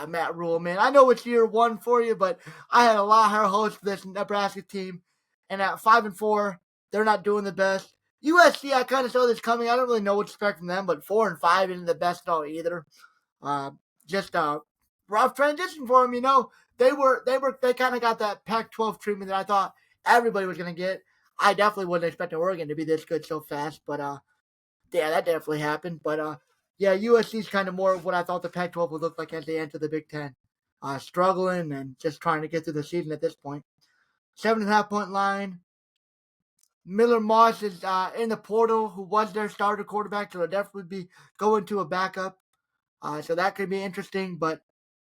Matt Rule, man. I know it's year one for you, but I had a lot higher hopes for this Nebraska team. And at 5-4, they're not doing the best. USC, I kind of saw this coming. I don't really know what to expect from them, but 4-5 isn't the best at all either. Just a rough transition for them, They kind of got that Pac-12 treatment that I thought everybody was going to get. I definitely wasn't expecting Oregon to be this good so fast, but yeah, that definitely happened. But yeah, USC's kind of more of what I thought the Pac-12 would look like as they enter the Big Ten. Struggling and just trying to get through the season at this point. 7.5-point line. Miller Moss is in the portal, who was their starter quarterback, so they'll definitely be going to a backup. So that could be interesting. But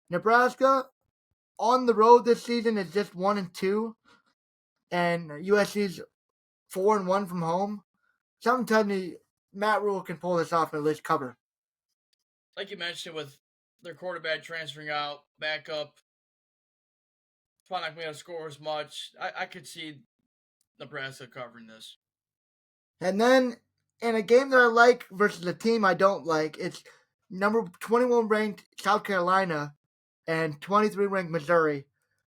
Nebraska on the road this season is just 1-2, and USC's 4-1 from home. Something tells me Matt Rule can pull this off and at least cover. Like you mentioned, with their quarterback transferring out, backup, probably not going to score as much. I could see Nebraska covering this. And then in a game that I like versus a team I don't like, it's number 21 ranked South Carolina and 23 ranked Missouri.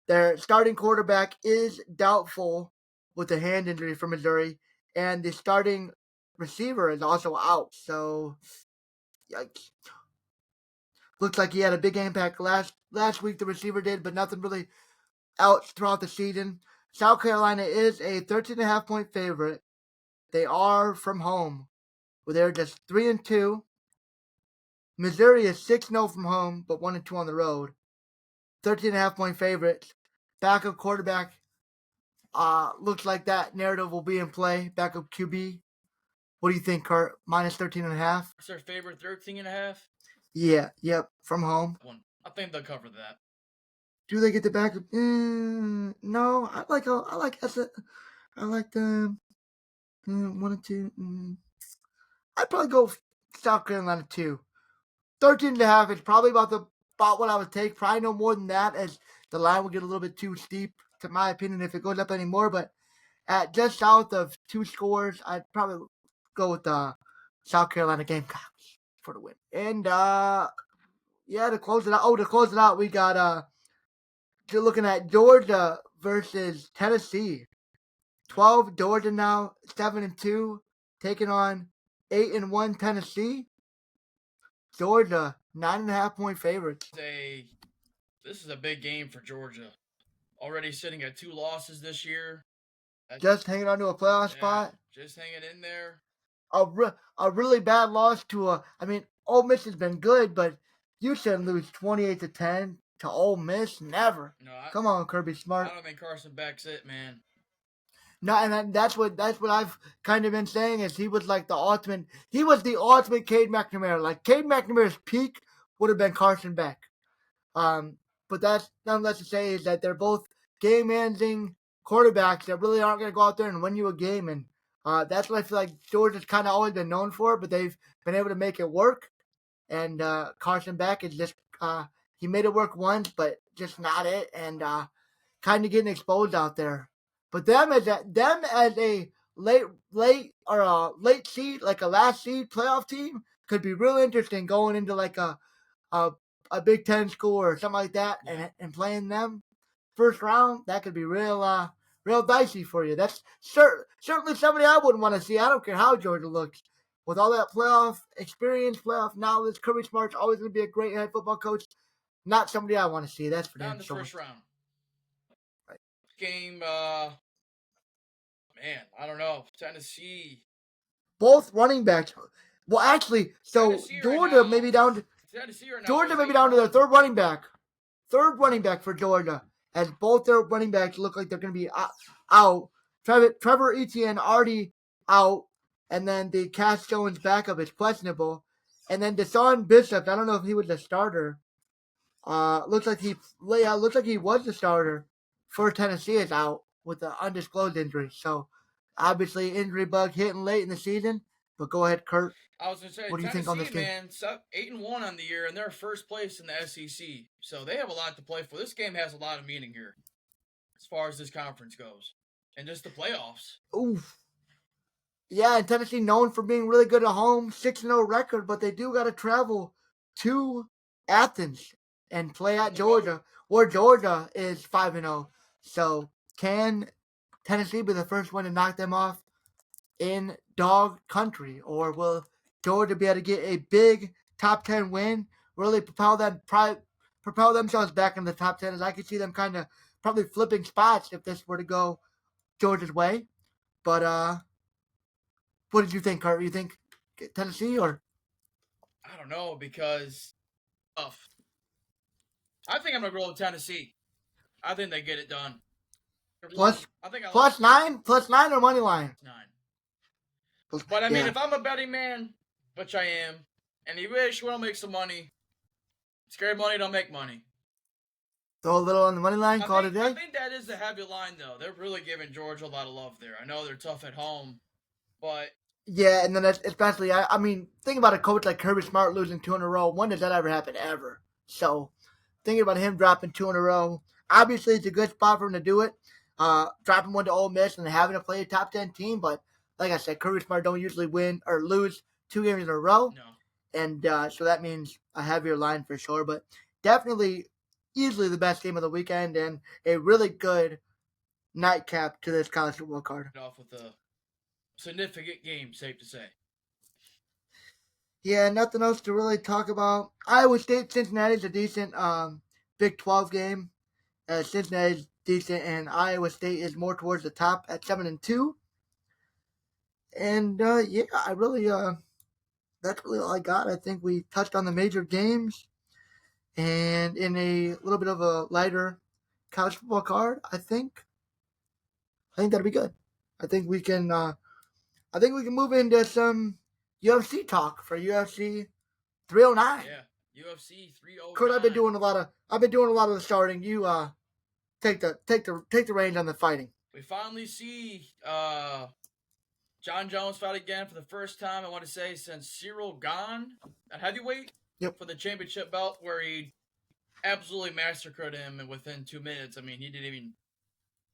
Their starting quarterback is doubtful with a hand injury for Missouri, and the starting receiver is also out. So, yikes. Looks like he had a big impact last week, the receiver did, but nothing really else throughout the season. South Carolina is a 13.5-point favorite. They are from home, where they're just 3-2. Missouri is 6-0 from home, but 1-2 on the road. 13.5-point favorites. Backup quarterback. Looks like that narrative will be in play. Backup QB. What do you think, Kurt? Minus 13.5? What's their favorite, 13.5? Yeah, yep, from home. I think they'll cover that. Do they get the backup? No, I like them. 1-2. I'd probably go South Carolina 2. 13.5 is probably about what I would take. Probably no more than that, as the line will get a little bit too steep, to my opinion, if it goes up anymore. But at just south of 2 scores, I'd probably go with the South Carolina Gamecocks for the win. And to close it out, we got looking at Georgia versus Tennessee. 12 Georgia now, 7-2, taking on 8-1 Tennessee. Georgia, 9.5-point favorites. This is a big game for Georgia. Already sitting at 2 losses this year. Just hanging on to a playoff spot. Just hanging in there. A really bad loss to Ole Miss has been good, but you shouldn't lose 28-10 to Ole Miss. Never. No, come on, Kirby Smart. I don't think Carson Beck's it, man. No, and that's what I've kind of been saying, is he was like the ultimate. He was the ultimate Cade McNamara. Like Cade McNamara's peak would have been Carson Beck. But that's nonetheless to say is that they're both game-ending quarterbacks that really aren't going to go out there and win you a game, and that's what I feel like Georgia's kind of always been known for. But they've been able to make it work, and Carson Beck is just he made it work once, but just not it, and kind of getting exposed out there. But them as a late seed, like a last seed playoff team, could be real interesting going into like a Big Ten school or something like that, and playing them first round. That could be real dicey for you. That's certainly somebody I wouldn't want to see. I don't care how Georgia looks. with all that playoff experience, playoff knowledge, Kirby Smart's always going to be a great head football coach. Not somebody I want to see. That's for Not damn in the sure. first round. Right. Game, man, I don't know. Tennessee. Both running backs. Well, actually, so Tennessee right Georgia now- may be down to Tennessee right now Georgia is may be down to their 8-1. third running back. Third running back for Georgia, as both their running backs look like they're going to be out. Trevor Etienne already out, and then the Cass Jones backup is questionable, and then Deshaun Bishop. I don't know if he was a starter. Looks like he was the starter for Tennessee is out with an undisclosed injury. So obviously injury bug hitting late in the season. But go ahead, Kurt. I was going to say, What do you Tennessee, think on this game? man, 8-1 on the year, and they're first place in the SEC. So they have a lot to play for. This game has a lot of meaning here as far as this conference goes. And just the playoffs. Oof. Yeah, and Tennessee known for being really good at home, 6-0 record, but they do got to travel to Athens and play at Georgia, where Georgia is 5-0. So can Tennessee be the first one to knock them off in dog country, or will Georgia be able to get a big top 10 win, really propel themselves back in the top 10? As I could see them kind of probably flipping spots if this were to go Georgia's way. But what did you think, Kurt? You think Tennessee or? I don't know, because I think I'm going to go with Tennessee. I think they get it done. Plus 9 or money line? 9. But I mean, if I'm a betting man, which I am, and you wish you want to make some money, scary money don't make money. Throw a little on the money line, call it a day? I think that is the heavy line, though. They're really giving Georgia a lot of love there. I know they're tough at home, but... Yeah, and then especially, I mean, think about a coach like Kirby Smart losing 2 in a row. When does that ever happen? Ever. So, thinking about him dropping 2 in a row, obviously it's a good spot for him to do it. Dropping one to Ole Miss and having to play a top 10 team, but like I said, Kirby Smart don't usually win or lose 2 games in a row. No. And so that means a heavier line for sure, but definitely easily the best game of the weekend and a really good nightcap to this college football card. Off with a significant game, safe to say. Yeah, nothing else to really talk about. Iowa State Cincinnati is a decent Big 12 game. Cincinnati's decent, and Iowa State is more towards the top at 7-2. And yeah, I really that's really all I got. I think we touched on the major games, and in a little bit of a lighter college football card, I think that'll be good. I think we can move into some UFC talk for UFC 309. Yeah, UFC 309. Kurt, I've been doing a lot of the starting. You take the reins on the fighting. We finally see John Jones fight again for the first time, I want to say, since Cyril Gane at heavyweight. Yep. For the championship belt, where he absolutely massacred him, and within 2 minutes, I mean, he didn't even...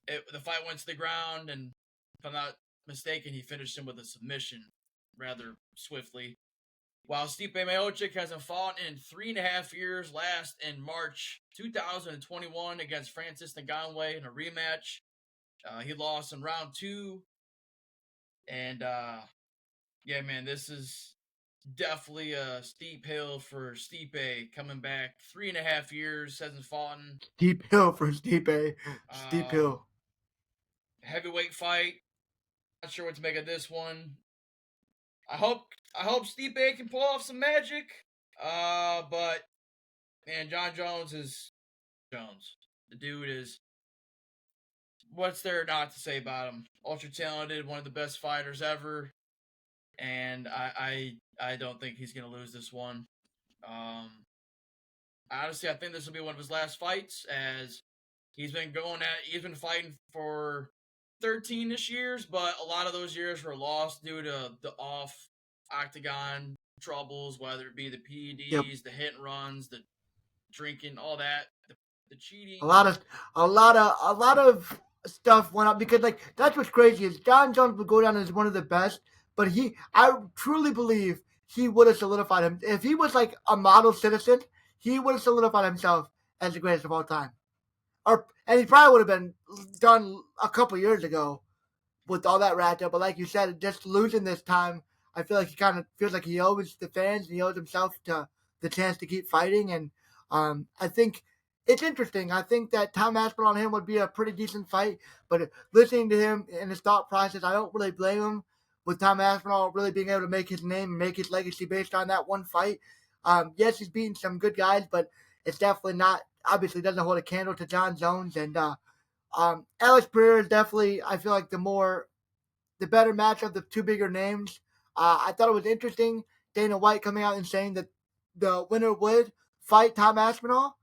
the fight went to the ground, and if I'm not mistaken, he finished him with a submission rather swiftly. While Stipe Miocic hasn't fought in 3.5 years, last in March 2021 against Francis Ngannou in a rematch. He lost in round 2. And, yeah, man, this is definitely a steep hill for Stipe, coming back 3.5 years, hasn't fought in. Steep hill for Stipe. Steep hill. Heavyweight fight. Not sure what to make of this one. I hope Stipe can pull off some magic. But man, John Jones is Jones. The dude is, what's there not to say about him? Ultra talented, one of the best fighters ever. And I don't think he's gonna lose this one. Honestly, I think this will be one of his last fights, as he's been fighting for 13-ish years, but a lot of those years were lost due to the off-octagon troubles, whether it be the PEDs, the hit and runs, the drinking, all that, the cheating. A lot of stuff went up because, like, that's what's crazy is John Jones would go down as one of the best, but I truly believe he would have solidified him. If he was like a model citizen, he would have solidified himself as the greatest of all time. And he probably would have been done a couple years ago with all that wrapped up. But like you said, just losing this time, I feel like he kind of feels like he owes the fans and he owes himself to the chance to keep fighting. And I think it's interesting. I think that Tom Aspinall and him would be a pretty decent fight. But listening to him and his thought process, I don't really blame him with Tom Aspinall really being able to make his name and make his legacy based on that one fight. Yes, he's beaten some good guys, but it's definitely not, obviously doesn't hold a candle to John Jones. And Alex Pereira is definitely, I feel like, the better match of the two bigger names. I thought it was interesting, Dana White coming out and saying that the winner would fight Tom Aspinall.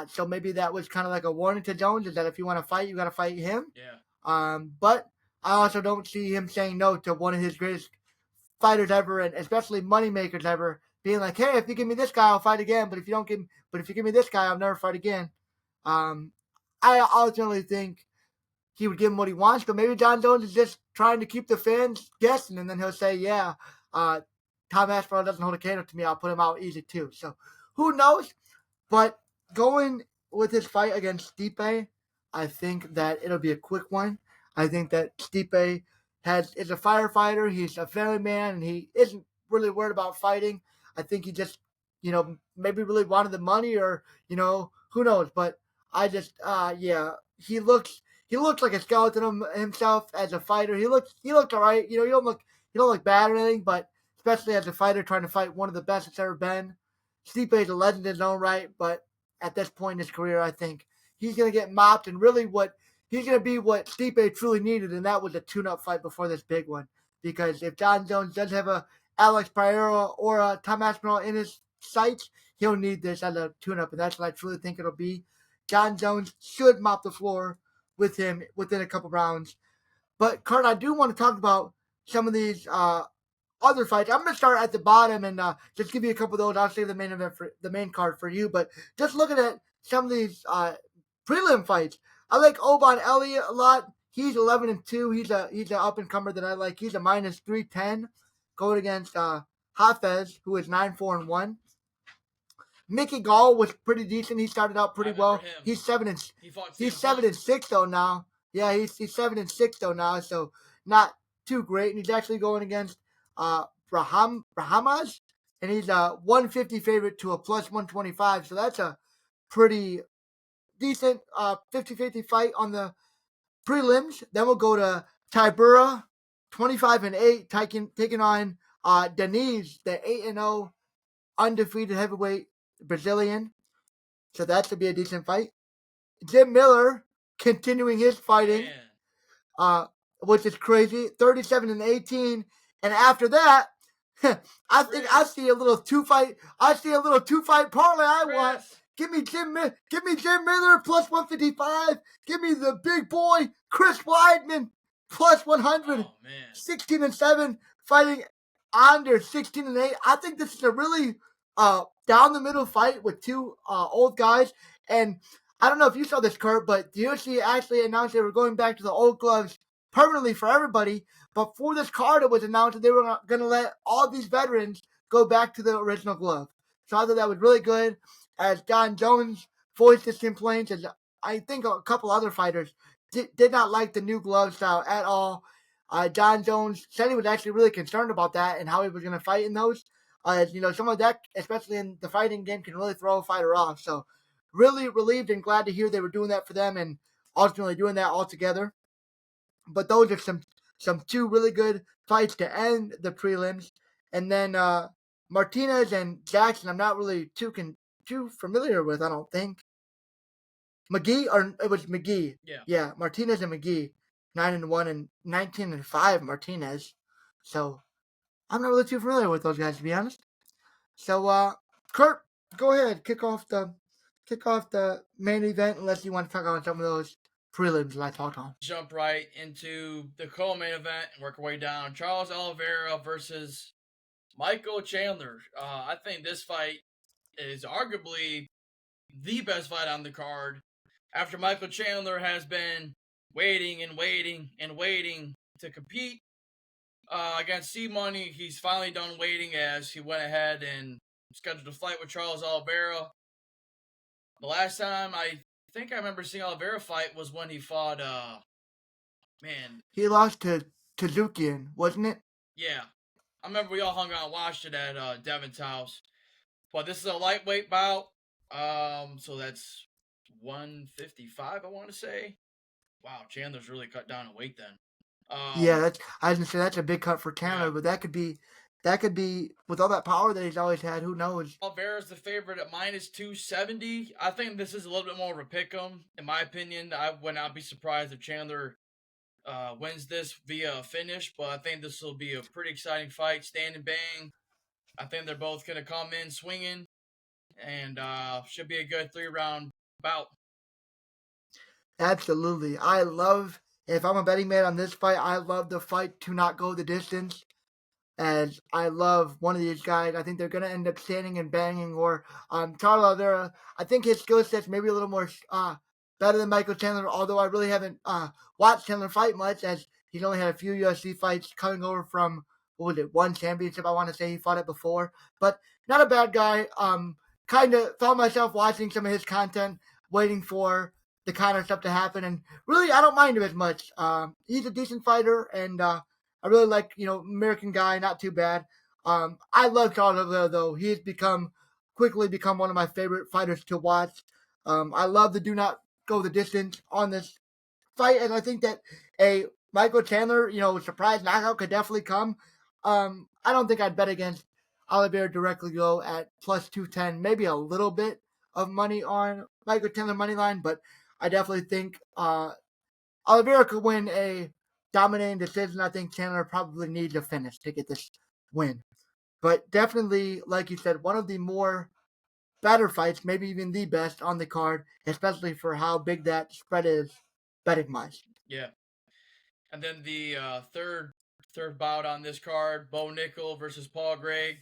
So maybe that was kind of like a warning to Jones, is that if you want to fight, you got to fight him. Yeah. But I also don't see him saying no to one of his greatest fighters ever, and especially money makers ever, being like, hey, if you give me this guy, I'll fight again. But if you give me this guy, I'll never fight again. I ultimately think he would give him what he wants, but maybe John Jones is just trying to keep the fans guessing, and then he'll say, yeah, Tom Aspinall doesn't hold a candle to me, I'll put him out easy too. So who knows? But going with his fight against Stipe, I think that it'll be a quick one. I think that Stipe is a firefighter, he's a family man, and he isn't really worried about fighting. I think he just, maybe really wanted the money, or, who knows. But I just, he looks like a skeleton himself as a fighter. He looked all right. He don't look bad or anything, but especially as a fighter trying to fight one of the best that's ever been. Stipe is a legend in his own right, but at this point in his career, I think he's going to get mopped, and really he's going to be what Stipe truly needed, and that was a tune-up fight before this big one. Because if John Jones does have a Alex Pereira or a Tom Aspinall in his sights, he'll need this as a tune-up, and that's what I truly think it'll be. John Jones should mop the floor with him within a couple rounds. But, Kurt, I do want to talk about some of these other fights. I'm going to start at the bottom and just give you a couple of those. I'll save the main event for the main card for you. But just looking at some of these prelim fights, I like Oban Elliott a lot. He's 11-2. He's an up and comer that I like. He's a minus 310 going against Hafez, who is 9-4-1. Mickey Gall was pretty decent. He started out pretty well. Him. He's 7-6 though now. Yeah, he's 7-6 though now, so not too great. And he's actually going against Brahamas, and he's a 150 favorite to a plus 125. So that's a pretty decent 50-50 fight on the prelims. Then we'll go to Tybura, 25-8, taking on Denise, the 8-0 undefeated heavyweight Brazilian. So that should be a decent fight. Jim Miller continuing his fighting, which is crazy. 37-18. And after that, I think I see a little two-fight parlay I want. Give me Jim Miller plus 155. Give me the big boy Chris Weidman plus 100. 16-7 fighting under 16-8. I think this is a really down the middle fight with two old guys. And I don't know if you saw this, Kurt, but the UFC actually announced they were going back to the old gloves permanently for everybody. But for this card, it was announced that they were going to let all these veterans go back to the original glove. So I thought that was really good, as John Jones voiced his complaints, and I think a couple other fighters did not like the new glove style at all. John Jones said he was actually really concerned about that and how he was going to fight in those. Some of that, especially in the fighting game, can really throw a fighter off. So really relieved and glad to hear they were doing that for them and ultimately doing that all together. But those are some two really good fights to end the prelims. And then Martinez and Jackson, I'm not really too familiar with, I don't think. It was McGee. Yeah, Martinez and McGee, 9-1 and 19-5 Martinez. So I'm not really too familiar with those guys, to be honest. So Kurt, go ahead, kick off the main event, unless you want to talk about some of those prelims that I talked on. Jump right into the co-main event and work our way down. Charles Oliveira versus Michael Chandler. I think this fight is arguably the best fight on the card, after Michael Chandler has been waiting to compete against C-Money. He's finally done waiting, as he went ahead and scheduled a fight with Charles Oliveira. The last time I think I remember seeing Oliveira fight was when he fought, he lost to Tsarukian, wasn't it? Yeah. I remember we all hung out and watched it at Devin's house. But this is a lightweight bout. So that's 155, I want to say. Wow, Chandler's really cut down in weight then. Yeah, I was gonna say that's a big cut for Chandler, Yeah. but that could be with all that power that he's always had. Who knows? Oliveira's the favorite at minus 270. I think this is a little bit more of a pick 'em, in my opinion. I would not be surprised if Chandler wins this via a finish, but I think this will be a pretty exciting fight. Stand and bang. I think they're both going to come in swinging, and should be a good 3-round bout. Absolutely. I love if I'm a betting man on this fight, I love the fight to not go the distance. As I love one of these guys. I think they're gonna end up standing and banging. Or Charles Oliveira. I think his skill set's maybe a little more better than Michael Chandler. Although I really haven't watched Chandler fight much, as he's only had a few UFC fights coming over from what was it, one championship? I want to say he fought it before, but not a bad guy. Kind of found myself watching some of his content, waiting for the kind of stuff to happen, and really I don't mind him as much. He's a decent fighter, and I really like, American guy, not too bad. I love Charles Oliveira, though. He's quickly become one of my favorite fighters to watch. I love the do not go the distance on this fight, and I think that a Michael Chandler, surprise knockout could definitely come. I don't think I'd bet against Oliveira directly, though, at plus 210, maybe a little bit of money on Michael Chandler money line, but I definitely think Oliveira could win a dominating decision. I think Chandler probably needs a finish to get this win. But definitely, like you said, one of the more better fights, maybe even the best on the card, especially for how big that spread is betting wise. Yeah. And then the third bout on this card, Bo Nickel versus Paul Craig.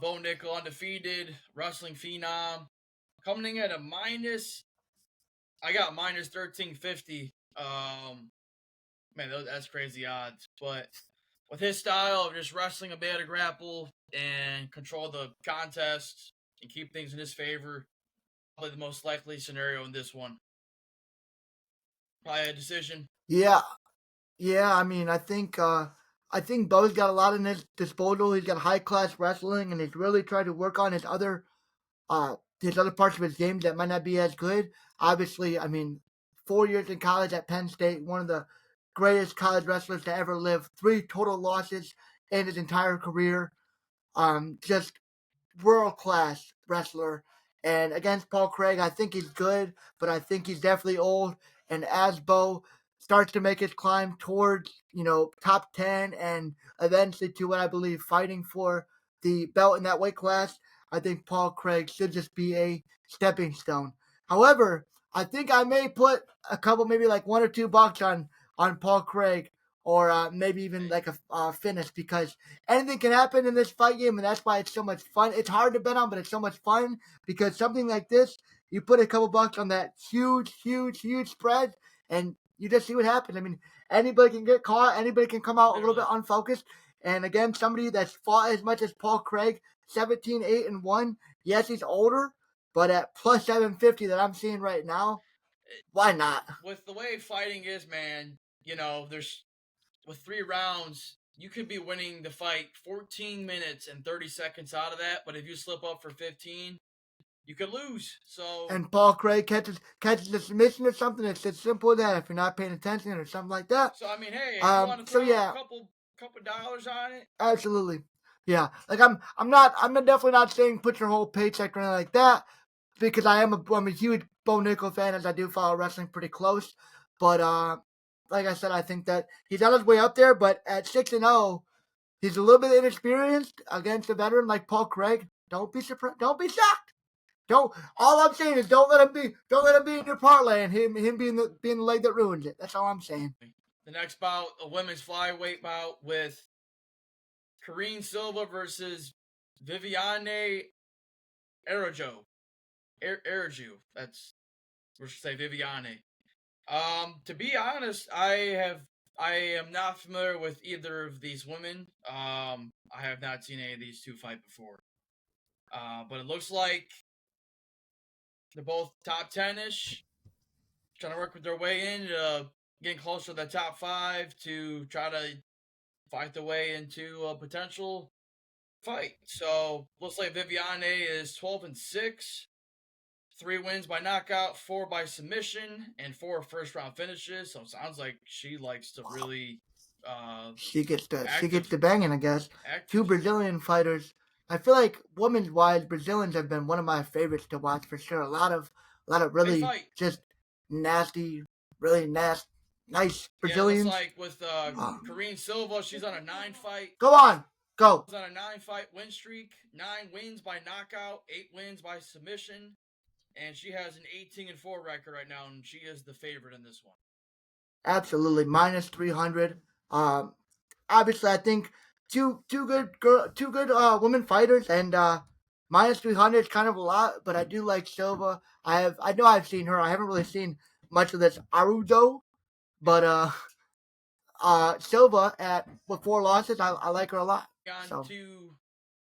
Bo Nickel undefeated, wrestling phenom, coming in at a minus. I got minus 1350. Man, that's crazy odds. But with his style of just wrestling a bit of grapple and control the contest and keep things in his favor, probably the most likely scenario in this one. Probably a decision. Yeah. I mean, I think Bo's got a lot in his disposal. He's got high class wrestling, and he's really tried to work on his other parts of his game that might not be as good. Obviously, I mean, 4 years in college at Penn State, one of the greatest college wrestlers to ever live. 3 total losses in his entire career. Just world class wrestler. And against Paul Craig, I think he's good, but I think he's definitely old. And as Bo starts to make his climb towards, top 10 and eventually to what I believe fighting for the belt in that weight class, I think Paul Craig should just be a stepping stone. However, I think I may put a couple, maybe like $1 or $2 on Paul Craig, or maybe even like a finish, because anything can happen in this fight game, and that's why it's so much fun. It's hard to bet on, but it's so much fun because something like this, you put a couple bucks on that huge, huge, huge spread, and you just see what happens. I mean, anybody can get caught, anybody can come out a little bit unfocused. And again, somebody that's fought as much as Paul Craig, 17, 8, and 1. Yes, he's older, but at plus 750 that I'm seeing right now, why not? With the way fighting is, man, there's with 3 rounds, you could be winning the fight 14 minutes and 30 seconds out of that, but if you slip up for 15, you could lose. So and Paul Craig catches a submission or something, it's as simple as that if you're not paying attention or something like that. So I mean, hey, if you want to throw a couple dollars on it, absolutely, yeah. Like I'm definitely not saying put your whole paycheck or anything like that, because I'm a huge Bo Nickel fan, as I do follow wrestling pretty close. But like I said, I think that he's on his way up there. But at 6-0, he's a little bit inexperienced against a veteran like Paul Craig. Don't be surprised. Don't be shocked. Don't. All I'm saying is don't let him be in your parlay, and him being the leg that ruins it. That's all I'm saying. The next bout, a women's flyweight bout with Karine Silva versus Viviane Araújo. That's we should say Viviane. To be honest, I am not familiar with either of these women. I have not seen any of these two fight before. But it looks like they're both top 10-ish, trying to work with their way in, getting closer to the top 5 to try to fight their way into a potential fight. So looks like Viviane is 12-6, 3 wins by knockout, 4 by submission, and 4 first-round finishes. So it sounds like she likes to really She gets active. the banging, I guess. Two Active. Brazilian fighters. I feel like women's wise, Brazilians have been one of my favorites to watch for sure. A lot of They really fight. just nasty, really nice Yeah, it looks Brazilians. like with Karine Silva, she's on a 9-fight. Go on, go. She's on a 9-fight win streak, 9 wins by knockout, 8 wins by submission, and she has an 18-4 record right now, and she is the favorite in this one. Absolutely, minus 300. Obviously, I think two good women fighters, and minus 300 is kind of a lot, but I do like Silva. I know I've seen her. I haven't really seen much of this Arudo, but Silva with 4 losses, I like her a lot. On to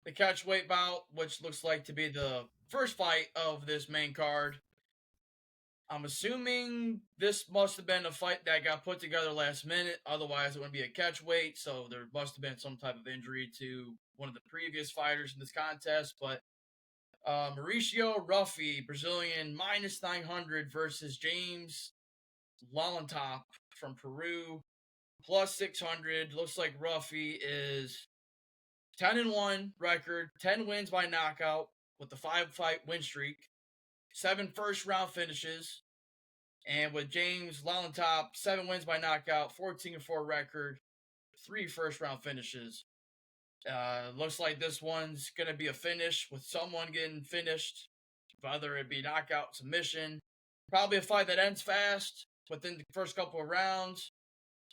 the catchweight bout, which looks like to be the first fight of this main card. I'm assuming this must have been a fight that got put together last minute. Otherwise, it wouldn't be a catchweight. So there must have been some type of injury to one of the previous fighters in this contest. But Mauricio Ruffy, Brazilian, minus 900 versus James Lalantop from Peru, plus 600. Looks like Ruffy is 10-1 record, 10 wins by knockout with the 5-fight win streak, 7 first-round finishes. And with James Lalantop, 7 wins by knockout, 14-4 record, 3 first-round finishes. Looks like this one's going to be a finish with someone getting finished, whether it be knockout, submission. Probably a fight that ends fast within the first couple of rounds.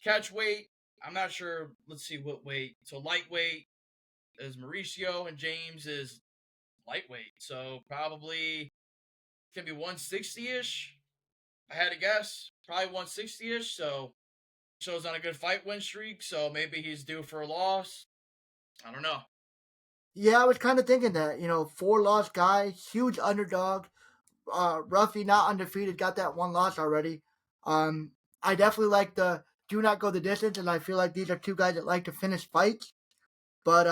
Catch weight, I'm not sure. Let's see what weight. So lightweight is Mauricio and James is lightweight. So probably can be 160-ish. I had to guess. Probably 160-ish. So shows on a good fight win streak. So maybe he's due for a loss. I don't know. Yeah, I was kind of thinking that. 4-loss guy, huge underdog. Ruffy not undefeated, got that 1 loss already. I definitely like the do not go the distance, and I feel like these are 2 guys that like to finish fights. But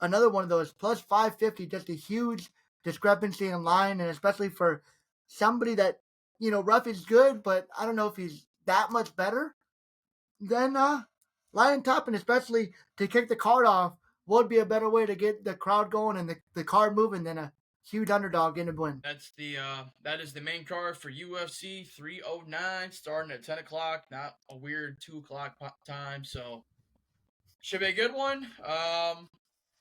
another one of those plus 550, just a huge discrepancy in line, and especially for somebody that Ruffy's good, but I don't know if he's that much better than Lion Top, and especially to kick the card off would be a better way to get the crowd going and the card moving than a huge underdog in a win. That is the main card for UFC 309, starting at 10 o'clock, not a weird 2 o'clock time, so should be a good one.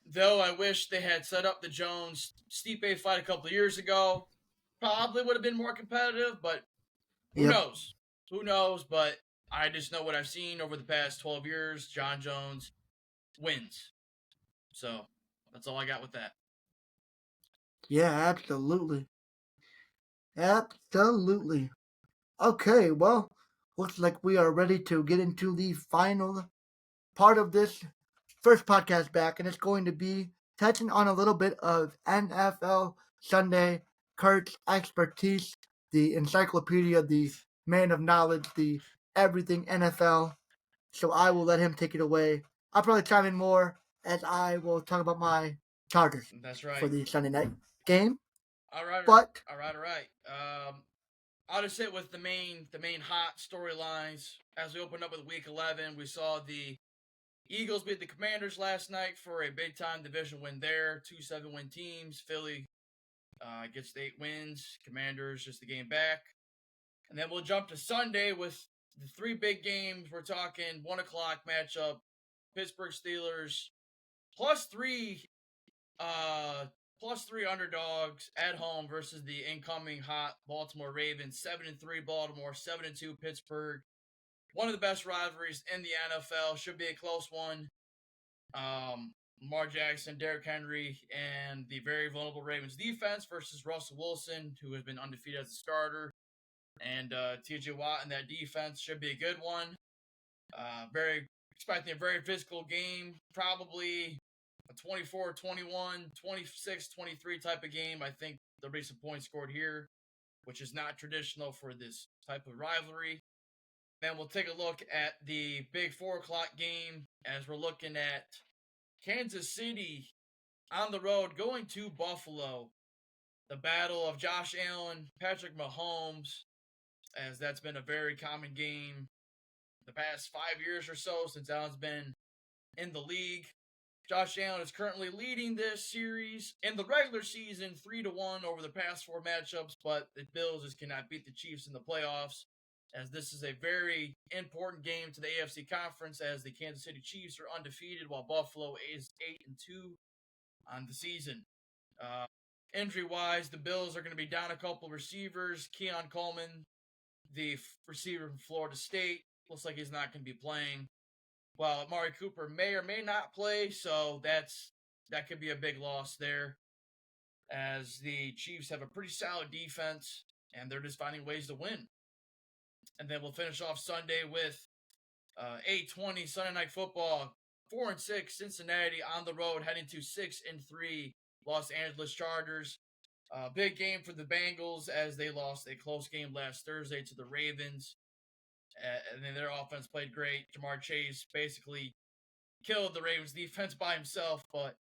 Though I wish they had set up the Jones Stipe fight a couple of years ago. Probably would have been more competitive, but who knows? Who knows? But I just know what I've seen over the past 12 years. John Jones wins. So that's all I got with that. Yeah, absolutely. Absolutely. Okay, well, looks like we are ready to get into the final part of this first podcast back, and it's going to be touching on a little bit of NFL Sunday, Kurt's expertise, the encyclopedia, the man of knowledge, the everything NFL. So I will let him take it away. I'll probably chime in more as I will talk about my Chargers. That's right. For the Sunday night game. All right. But all right. I'll just hit with the main hot storylines. As we opened up with Week 11, we saw the Eagles beat the Commanders last night for a big-time division win there. 2 7-win teams. Philly gets the 8 wins. Commanders just the game back. And then we'll jump to Sunday with the 3 big games. We're talking 1 o'clock matchup. Pittsburgh Steelers +3 underdogs at home versus the incoming hot Baltimore Ravens. 7-3 Baltimore, 7-2 Pittsburgh. One of the best rivalries in the NFL. Should be a close one. Lamar Jackson, Derrick Henry, and the very vulnerable Ravens defense versus Russell Wilson, who has been undefeated as a starter, and TJ Watt in that defense. Should be a good one. Expecting a very physical game. Probably a 24-21, 26-23 type of game. I think there'll be some points scored here, which is not traditional for this type of rivalry. Then we'll take a look at the big 4 o'clock game as we're looking at Kansas City on the road going to Buffalo. The battle of Josh Allen, Patrick Mahomes, as that's been a very common game the past 5 years or so since Allen's been in the league. Josh Allen is currently leading this series in the regular season 3-1 over the past 4 matchups, but the Bills just cannot beat the Chiefs in the playoffs, as this is a very important game to the AFC Conference, as the Kansas City Chiefs are undefeated while Buffalo is 8-2 on the season. Injury-wise, the Bills are going to be down a couple receivers. Keon Coleman, the receiver from Florida State, looks like he's not going to be playing. While Amari Cooper may or may not play, so that could be a big loss there, as the Chiefs have a pretty solid defense, and they're just finding ways to win. And then we'll finish off Sunday with 8:20 Sunday Night Football. 4-6 Cincinnati on the road, heading to 6-3 Los Angeles Chargers. Big game for the Bengals as they lost a close game last Thursday to the Ravens. And then their offense played great. Jamar Chase basically killed the Ravens defense by himself, but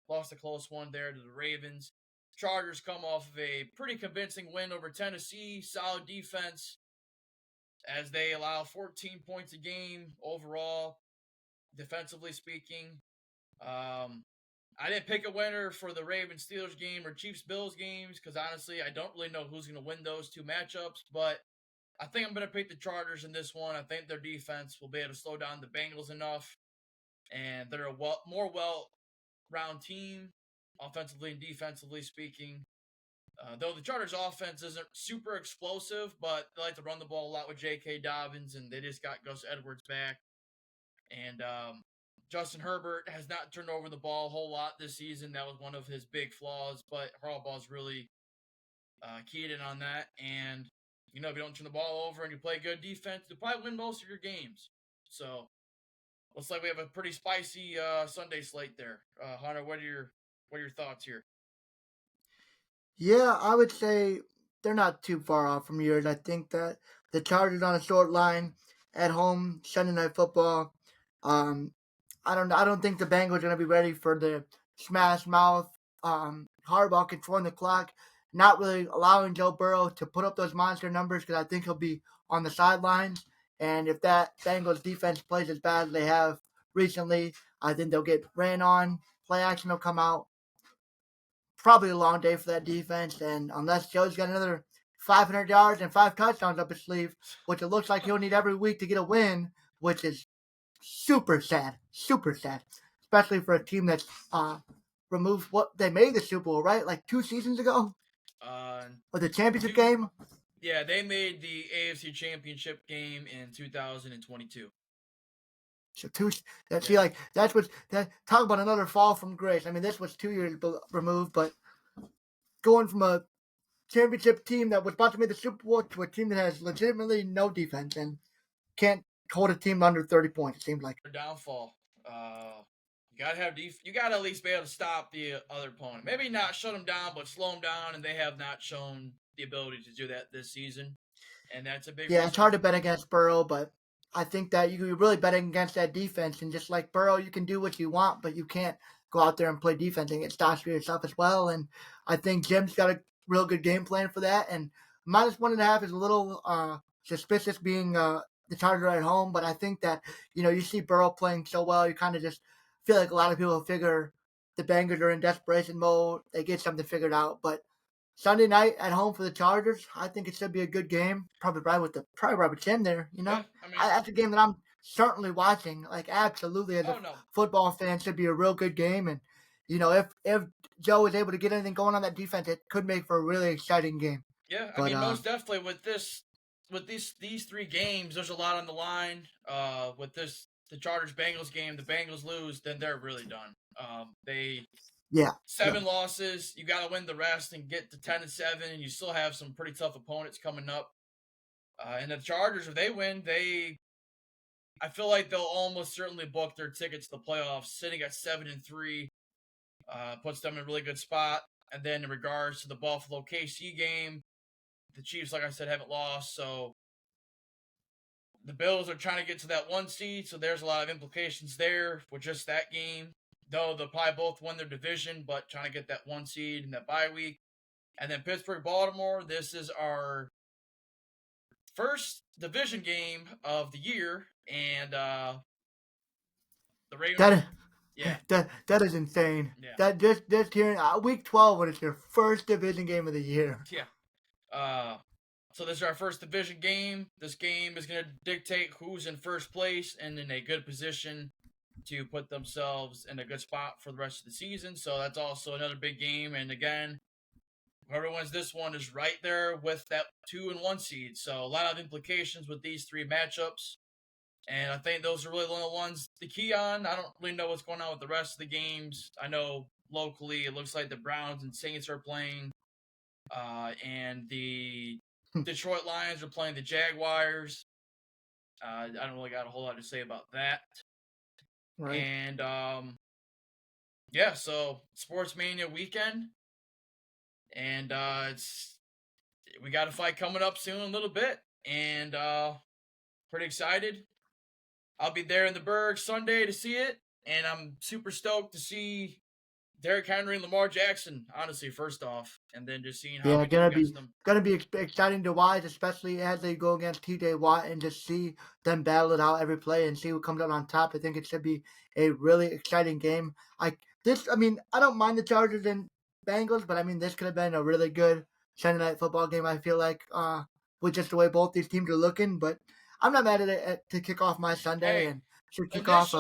lost a close one there to the Ravens. Chargers come off of a pretty convincing win over Tennessee. Solid defense as they allow 14 points a game overall, defensively speaking. I didn't pick a winner for the Ravens-Steelers game or Chiefs-Bills games because, honestly, I don't really know who's going to win those 2 matchups, but I think I'm going to pick the Chargers in this one. I think their defense will be able to slow down the Bengals enough, and they're a more well-rounded team, offensively and defensively speaking. Though the Chargers' offense isn't super explosive, but they like to run the ball a lot with J.K. Dobbins, and they just got Gus Edwards back. And Justin Herbert has not turned over the ball a whole lot this season. That was one of his big flaws, but Harbaugh's really keyed in on that. And if you don't turn the ball over and you play good defense, you'll probably win most of your games. So, looks like we have a pretty spicy Sunday slate there. Hunter, what are your thoughts here? Yeah, I would say they're not too far off from yours. I think that the Chargers on a short line at home, Sunday Night Football. I don't think the Bengals are going to be ready for the smash mouth. Harbaugh controlling the clock, not really allowing Joe Burrow to put up those monster numbers because I think he'll be on the sidelines. And if that Bengals defense plays as bad as they have recently, I think they'll get ran on. Play action will come out. Probably a long day for that defense, and unless Joe's got another 500 yards and 5 touchdowns up his sleeve, which it looks like he'll need every week to get a win, which is super sad, especially for a team that's removed what they made the Super Bowl, right? Like 2 seasons ago, or the championship game. Yeah, they made the AFC Championship game in 2022. So talk about another fall from grace. I mean, this was 2 years removed, but going from a championship team that was about to make the Super Bowl to a team that has legitimately no defense and can't hold a team under 30 points, it seems like. Their downfall. You gotta have you gotta at least be able to stop the other opponent. Maybe not shut them down, but slow them down, and they have not shown the ability to do that this season. And that's a big reason. It's hard to bet against Burrow, but I think that you can be really betting against that defense. And just like Burrow, you can do what you want, but you can't go out there and play defense and get stops for yourself as well. And I think Jim's got a real good game plan for that. And -1.5 is a little suspicious being the Chargers at home, but I think that, you see Burrow playing so well, you kind of just feel like a lot of people figure the Bengals are in desperation mode. They get something figured out. But Sunday night at home for the Chargers, I think it should be a good game. Probably right with Jim there, Yeah, that's a game that I'm certainly watching. Like, absolutely, as a football fan, should be a real good game. And, if Joe is able to get anything going on that defense, it could make for a really exciting game. Yeah, most definitely with these 3 games, there's a lot on the line. With the Chargers-Bengals game, the Bengals lose, then they're really done. Seven losses. You got to win the rest and get to 10-7, and you still have some pretty tough opponents coming up. And the Chargers, if they win, I feel like they'll almost certainly book their tickets to the playoffs. Sitting at 7-3 puts them in a really good spot. And then in regards to the Buffalo KC game, the Chiefs, like I said, haven't lost, so The Bills are trying to get to that 1 seed, so there's a lot of implications there with just that game. Though they'll probably both win their division, but trying to get that 1 seed in that bye week. And then Pittsburgh, Baltimore. This is our first division game of the year, and the Ravens. That is insane. Yeah. That just hearing week 12 when it's your first division game of the year. Yeah. So this is our first division game. This game is going to dictate who's in first place and in a good position to put themselves in a good spot for the rest of the season. So that's also another big game. And again, whoever wins this one is right there with that 2 and 1 seed. So a lot of implications with these 3 matchups. And I think those are really the only ones to key on. I don't really know what's going on with the rest of the games. I know locally it looks like the Browns and Saints are playing. And the Detroit Lions are playing the Jaguars. I don't really got a whole lot to say about that. Right. And, so Sports Mania weekend. And we got a fight coming up soon a little bit. And pretty excited. I'll be there in the Berg Sunday to see it. And I'm super stoked to see Derrick Henry and Lamar Jackson, honestly, first off, and then just seeing how we do against them. Gonna be exciting to watch, especially as they go against TJ Watt and just see them battle it out every play and see who comes out on top. I think it should be a really exciting game. I don't mind the Chargers and Bengals, but this could have been a really good Sunday night football game. I feel like with just the way both these teams are looking, but I'm not mad at it to kick off my Sunday and should kick off.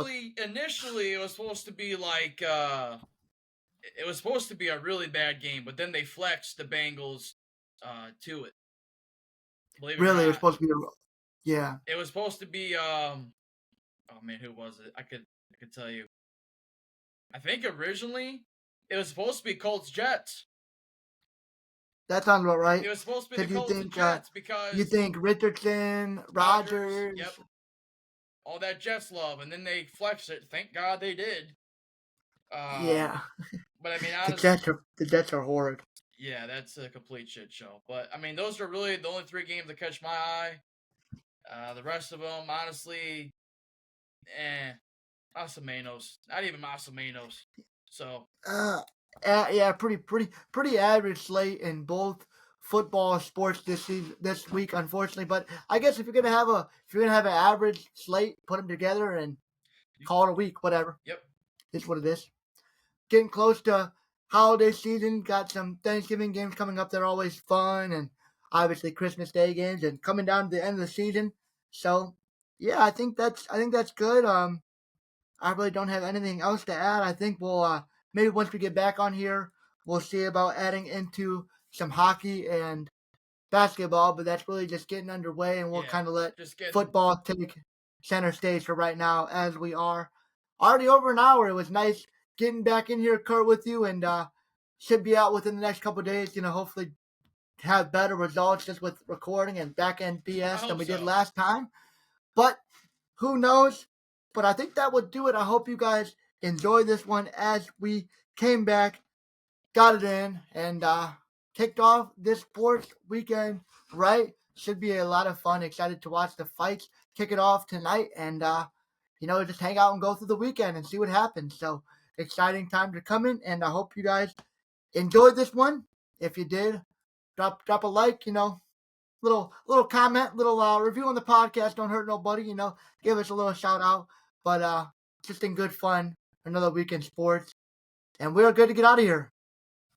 Initially, it was supposed to be like. It was supposed to be a really bad game, but then they flexed the Bengals to it. It was supposed to be It was supposed to be who was it? I could tell you. I think originally it was supposed to be Colts Jets. That sounds about right. It was supposed to be the Colts and Jets because you think Richardson, Rodgers, yep, all that Jets love, and then they flexed it. Thank God they did. But honestly, the Jets are horrid. Yeah, that's a complete shit show. But those are really the only 3 games that catch my eye. The rest of them, honestly, Masamanos. Not even Masamanos. So. Pretty average slate in both football and sports this week, unfortunately. But I guess if you're gonna have an average slate, put them together and call it a week, whatever. Yep. It's what it is. Getting close to holiday season. Got some Thanksgiving games coming up. They're always fun, and obviously Christmas Day games, and coming down to the end of the season. So yeah, I think that's good. I really don't have anything else to add. I think we'll maybe once we get back on here, we'll see about adding into some hockey and basketball, but that's really just getting underway, and we'll kind of let football take center stage for right now, as we are already over an hour. It was nice getting back in here, Kurt, with you, and should be out within the next couple of days. Hopefully have better results just with recording and back-end BS than we did last time. But who knows? But I think that would do it. I hope you guys enjoyed this one as we came back, got it in, and kicked off this sports weekend right. Should be a lot of fun. Excited to watch the fights. Kick it off tonight and, just hang out and go through the weekend and see what happens. So exciting time to come in, and I hope you guys enjoyed this one. If you did, drop a like, little comment, little review on the podcast. Don't hurt nobody, give us a little shout out. But just in good fun, another week in sports. And we're good to get out of here.